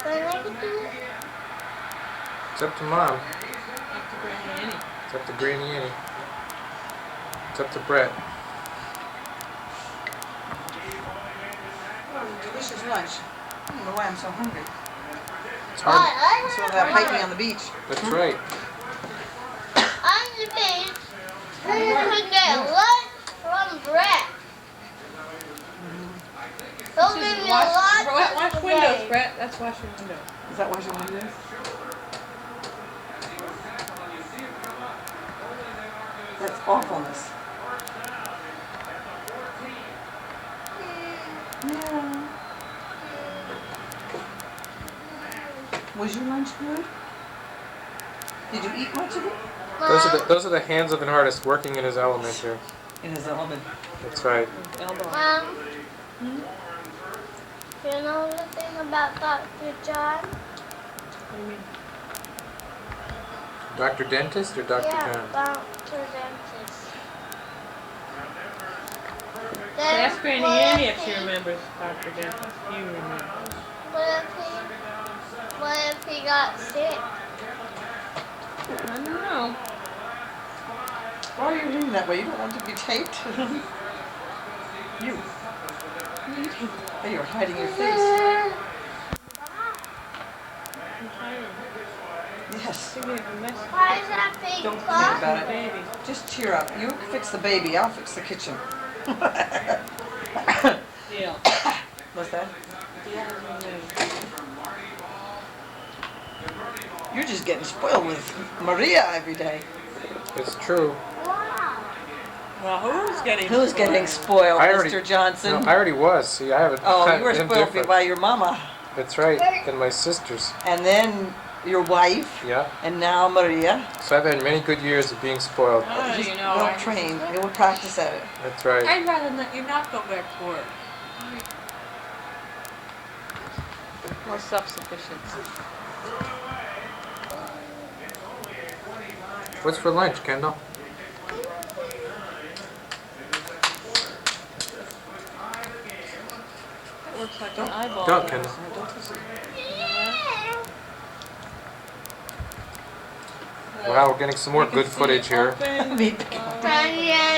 can I do it? It's up to Mom. Up to Granny Annie. It's up to Granny Annie. It's up to Brett. Delicious lunch. I don't know why I'm so hungry. It's Oh, hard. I saw that hiking on the beach. That's right. on the beach. You can get lunch from Brett. He'll give me Wash lunch windows, today. Brett. That's washing windows. Is that washing windows? That's awfulness. Yeah. Was your lunch good? Did you eat much of it? Those are the hands of an artist working in his element here. In his element. That's right. Mom, you know the thing about Dr. John? Dr. Dentist or Dr. Yeah, John? Dr. Dentist. Ask Granny What Annie if if she he- remembers Dr. Dentist. You remember. What if he got sick? I don't know. Why are you reading that way? You don't want to be taped? You. Hey, you're hiding your face. I'm tired. Yes. Thinking of a mess. Why is that big Don't think clock? about it. Baby. Just cheer up. You fix the baby. I'll fix the kitchen. Deal. What's that? You're just getting spoiled with Maria every day. It's true. Well, who's getting Who's getting spoiled, I already- Mr. Johnson? No, I already was. See, I haven't. Oh, you were I'm spoiled different. by your mama. That's right. And my sisters. And then your wife. Yeah. And now Maria. So I've had many good years of being spoiled. Just you know, well I- trained. You will practice at it. That's right. I'd rather let you not go back to work. More self-sufficiency. What's for lunch, Kendall? It looks like an eyeball. Don't, Kendall. Wow, we're getting some more good footage here.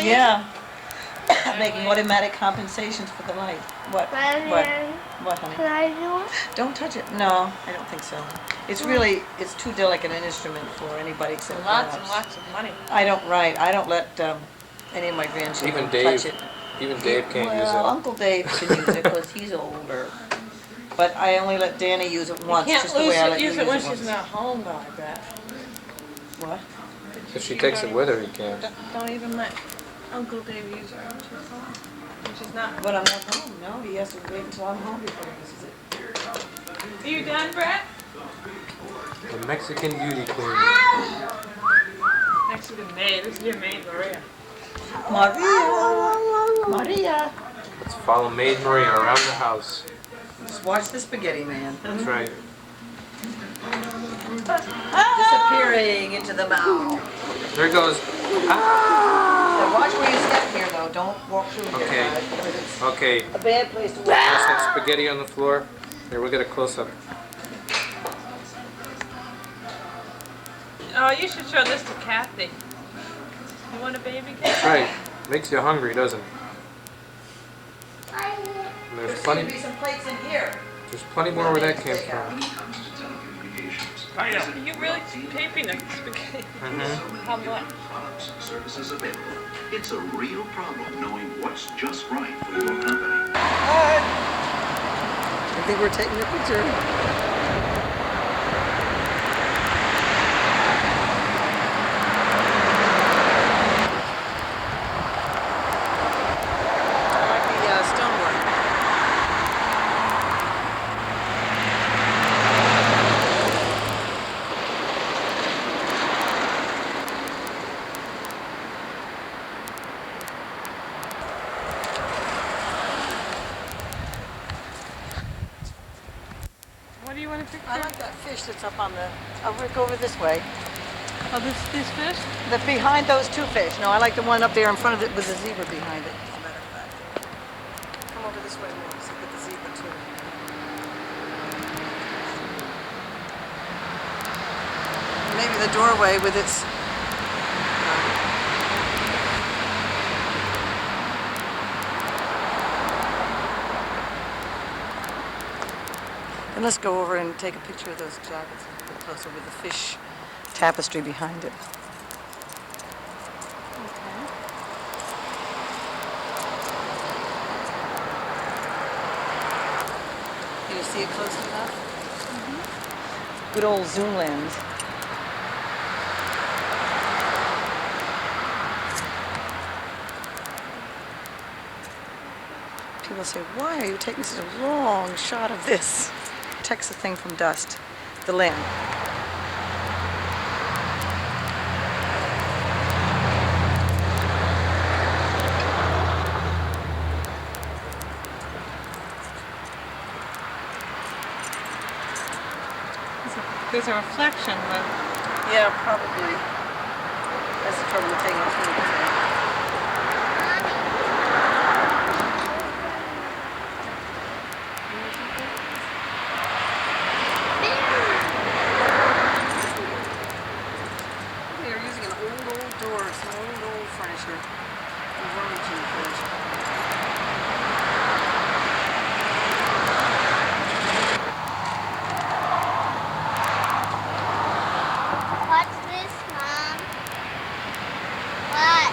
Yeah. Making automatic compensations for the light. What? What, honey? Can I do it? Don't touch it. No, I don't think so. It's really, it's too delicate an instrument for anybody except Lots and perhaps. lots of money. I don't let any of my grandchildren Even Dave. touch it. Even Dave can't use Well, it. Uncle Dave can use it because he's older. But I only let Danny use it once, You can't just the way I let you use it when she's once. not home, though, I bet. What? If she takes it with her, you can. Don't even let Uncle Dave use it when she's home. When she's not. But I'm not home. No, he has to wait until I'm home before he uses it. Are you done, Brett? The Mexican beauty queen. Mexican maid. This is your maid, Maria. Maria. Let's follow Maid Maria around the house. Just watch the spaghetti man. That's right. Disappearing into the mouth. There it goes. Now watch where you step here, though. Don't walk through here. Okay. guys, because it's Okay. a bad place to walk. There's that spaghetti on the floor. Here, we'll get a close-up. Oh, you should show this to Kathy. You want a baby, That's Kathy? right. Makes you hungry, doesn't it? And There's there's going to be plenty. some plates in here. There's plenty more where that came from. Are you really taping the spaghetti? How much? Products and services available. It's a real problem knowing what's just right for your company. I think we're taking a picture. I like the stonework. What do you want to picture? I like that fish that's up on the. I'll go over this way. Oh, this fish? The behind those two fish. No, I like the one up there in front of it with the zebra behind it. As a matter of fact. Come over this way more so get the zebra too. Maybe the doorway with its. And let's go over and take a picture of those jackets a little bit closer with the fish tapestry behind it. Can you see it close enough? Good old zoom lens. people say, why are you taking such a long shot of this? Protects the thing from dust, the lamp. There's a reflection, but Yeah, probably. That's the trouble with taking a photo. They're using an old door, some old furniture. And Burlington furniture. What's this, Mom? What?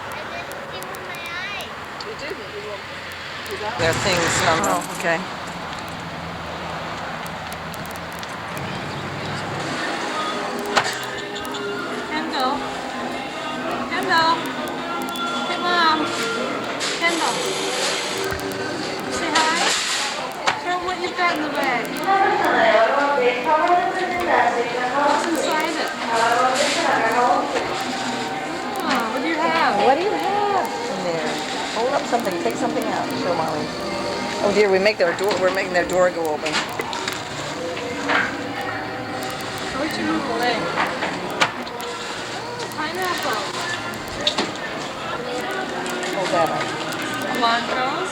I didn't see with my eyes. You didn't. There are things. Oh, okay. Kendall. Kendall. Hey, Mom. Kendall. Say hi. Show 'em what you've got in the bag. What's inside it? Oh, what do you have? What do you have in there? Hold up something. Take something out. Show Molly. Oh dear, we're making their door go open. Where'd you move the leg? Pineapple. Hold that up. Blancos.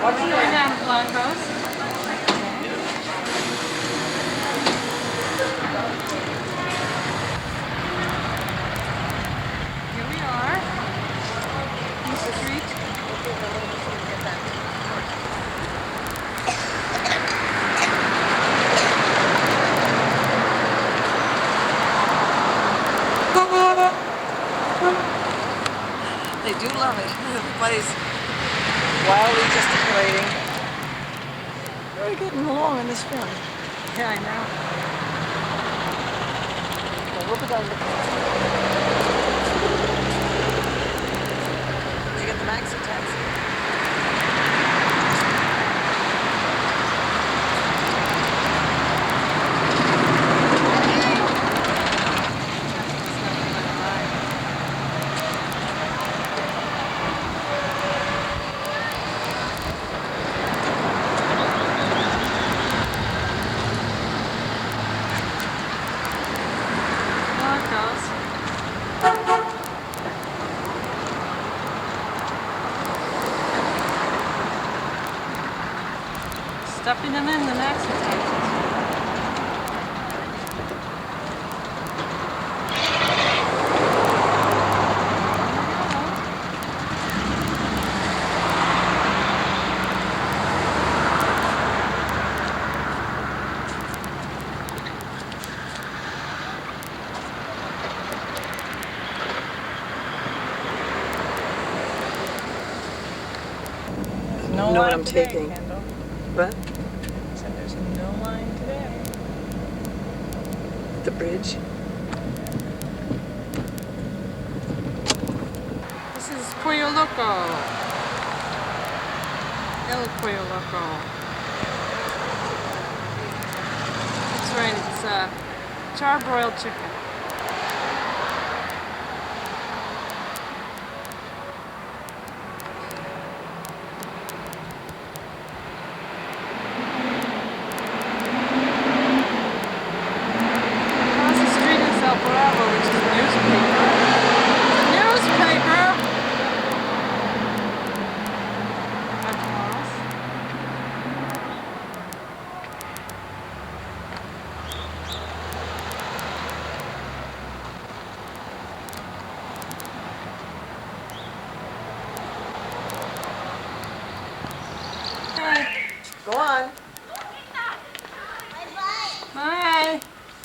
What's going on, Blancos? Here we are. In the street. They do love it. Everybody's wildly gesticulating. We're getting along in this film. Yeah, I know. Well, what was I looking at? Did you get the maxi taxi? Stuffing them in the maxi taxis. No know what line I'm today, taking. Kendall. What? So there's no line today. The bridge? This is Pollo Loco. El Pollo Loco. That's right, it's charbroiled chicken. Across the street is El Bravo, which is a newspaper. It's a newspaper!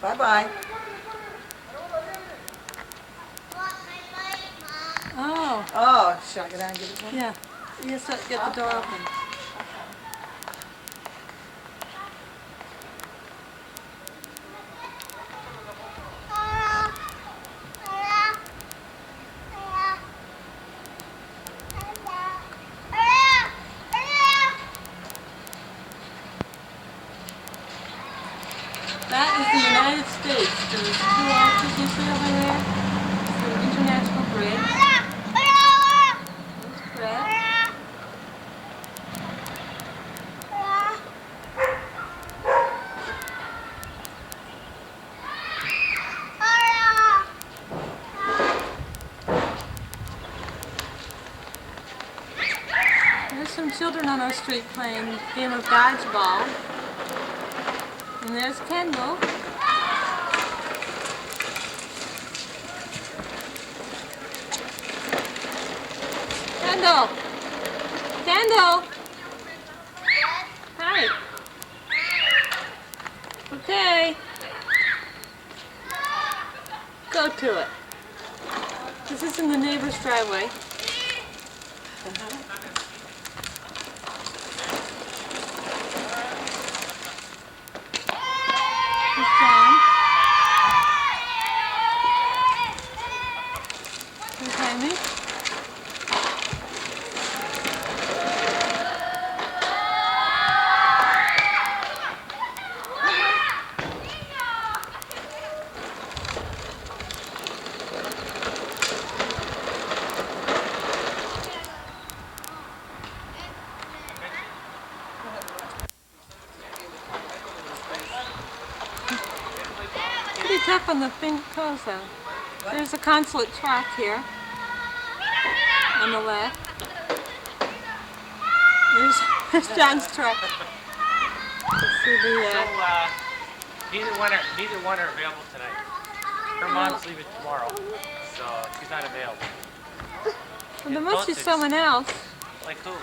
Bye-bye. Oh, Oh, should I go down and get it one? yeah. Yes, get the door open. That is the United States. There's two arches you see over there. It's the International Bridge. There's Brett. There's some children on our street playing a game of dodgeball. And there's Kendall. Kendall! Kendall! Hi. Okay. Go to it. This is in the neighbor's driveway. Here's John. Here's Amy. Pretty tough on the finger toes though. There's a consulate truck here on the left. There's John's truck. Let's see the, Neither one are available tonight. Her mom's leaving tomorrow, so she's not available. well, there must be someone else. Like who?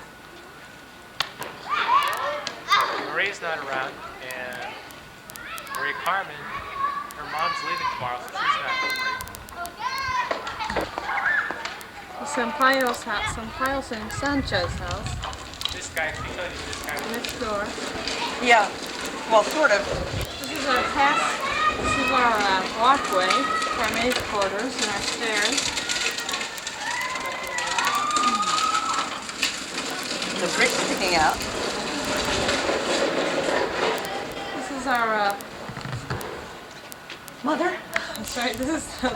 Marie's not around, and Marie Carmen, her mom's leaving tomorrow, so she's not Sampaio's house, Sampaio's in Sancho's house. This guy, because this guy was Next door. Yeah. Well, sort of. This is our walkway to our maid's quarters and our stairs. The bricks sticking out. This is our Mother? that's right, this is the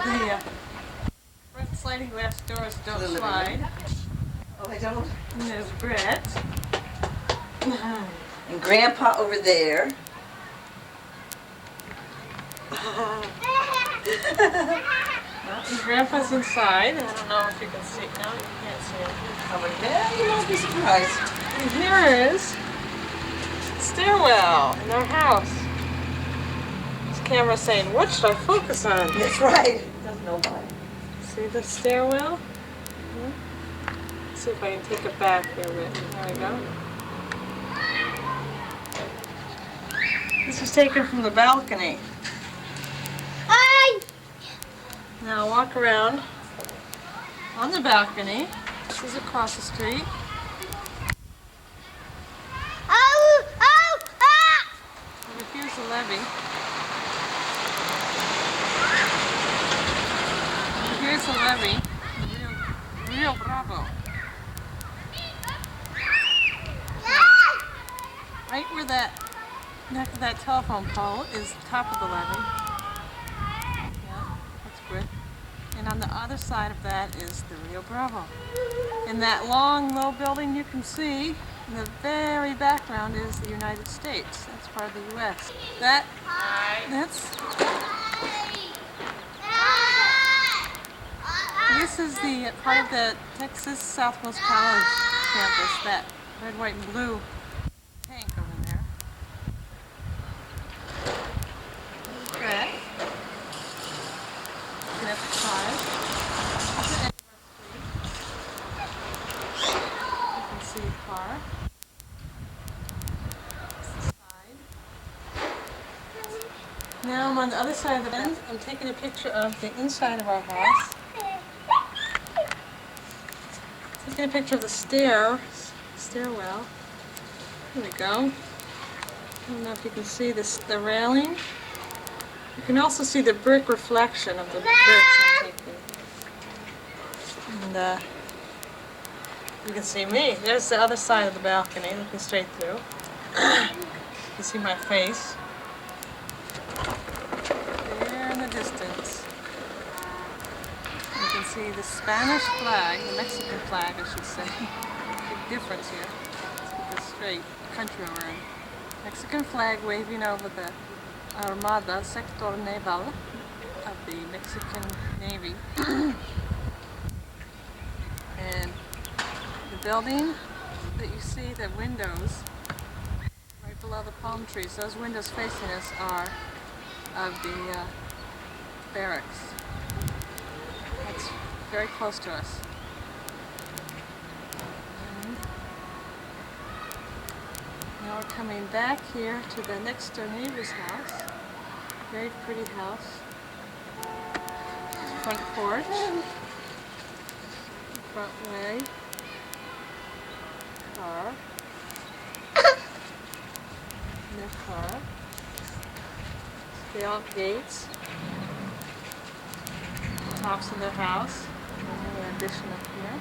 front sliding glass doors don't The living slide. Oh, they don't. And there's Brett. And Grandpa over there. And Grandpa's inside. I don't know if you can see it now. You can't see it. Over there, you won't be surprised. And here is the stairwell in our house. This camera's saying, what should I focus on? That's right. Doesn't know why. See the stairwell? Let's see if I can take it back here a bit. There we go. This was taken from the balcony. Now walk around on the balcony. This is across the street. Over here's the levee. Over here's the levee. Rio Bravo. Right where that next to that telephone pole is the top of the levee. Yeah, that's good. And on the other side of that is the Rio Bravo. And that long, low building you can see in the very background is the United States. That's part of the U.S. This is the part of the Texas Southmost College campus, that red, white, and blue tank over there. Brett. Looking at the cars. You can see a car. This is the side. Now on the other side of the bend. I'm taking a picture of the inside of our house. Taking a picture of the stairwell. There we go. I don't know if you can see this, the railing. You can also see the brick reflection of the bricks I'm taking. And you can see me. There's the other side of the balcony, looking straight through. You can see my face. There in the distance. You can see the Spanish flag, the Mexican flag, I should say. Big difference here. Let's get this straight. The country we're in. Mexican flag waving over the Armada, Sector Naval of the Mexican Navy. And the building that you see, the windows, right below the palm trees, those windows facing us are of the barracks. That's very close to us. And now we're coming back here to the next door neighbor's house. Very pretty house. Front porch. Front way. Car. Their car. They all have gates. Tops of their house. And the addition up here.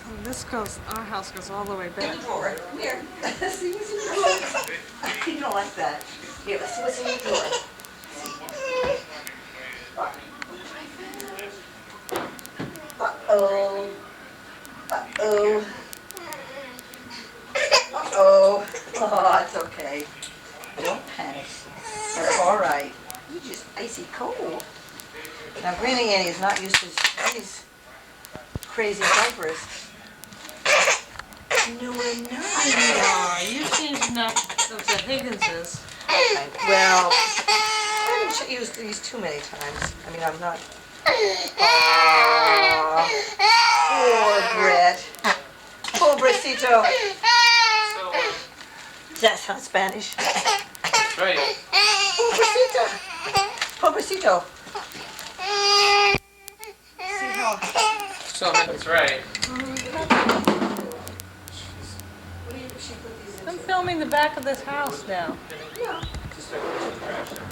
And this goes, our house goes all the way back. Drawer. Come here. See what's in your drawer. You don't like that. Here, let's see what's in your drawer. Uh-oh. Uh-oh. Uh-oh. Oh, it's okay. Don't panic. It's all right. You're just icy cold. Now, Granny Annie is not used to these crazy diapers. No, I'm not. You changed enough of the Higginses. Well, I haven't used these too many times. I mean, I'm not. Poor Brett. Pobrecito. Does that sound Spanish? That's right. Pobrecito. Pobrecito. See how. So that's right. I'm filming the back of this house now. Yeah. Just start putting the trash down.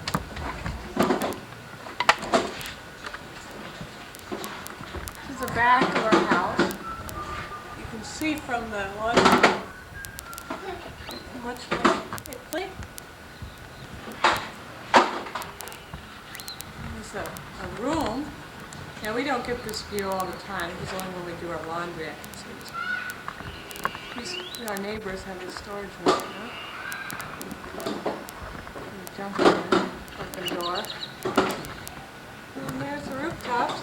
This is the back of our house. You can see from the laundry. Much more quickly. There's a room. Now we don't get this view all the time. It's only when we do our laundry I can see this. Our neighbors have this storage room. You jump in, open door. And there's the rooftops.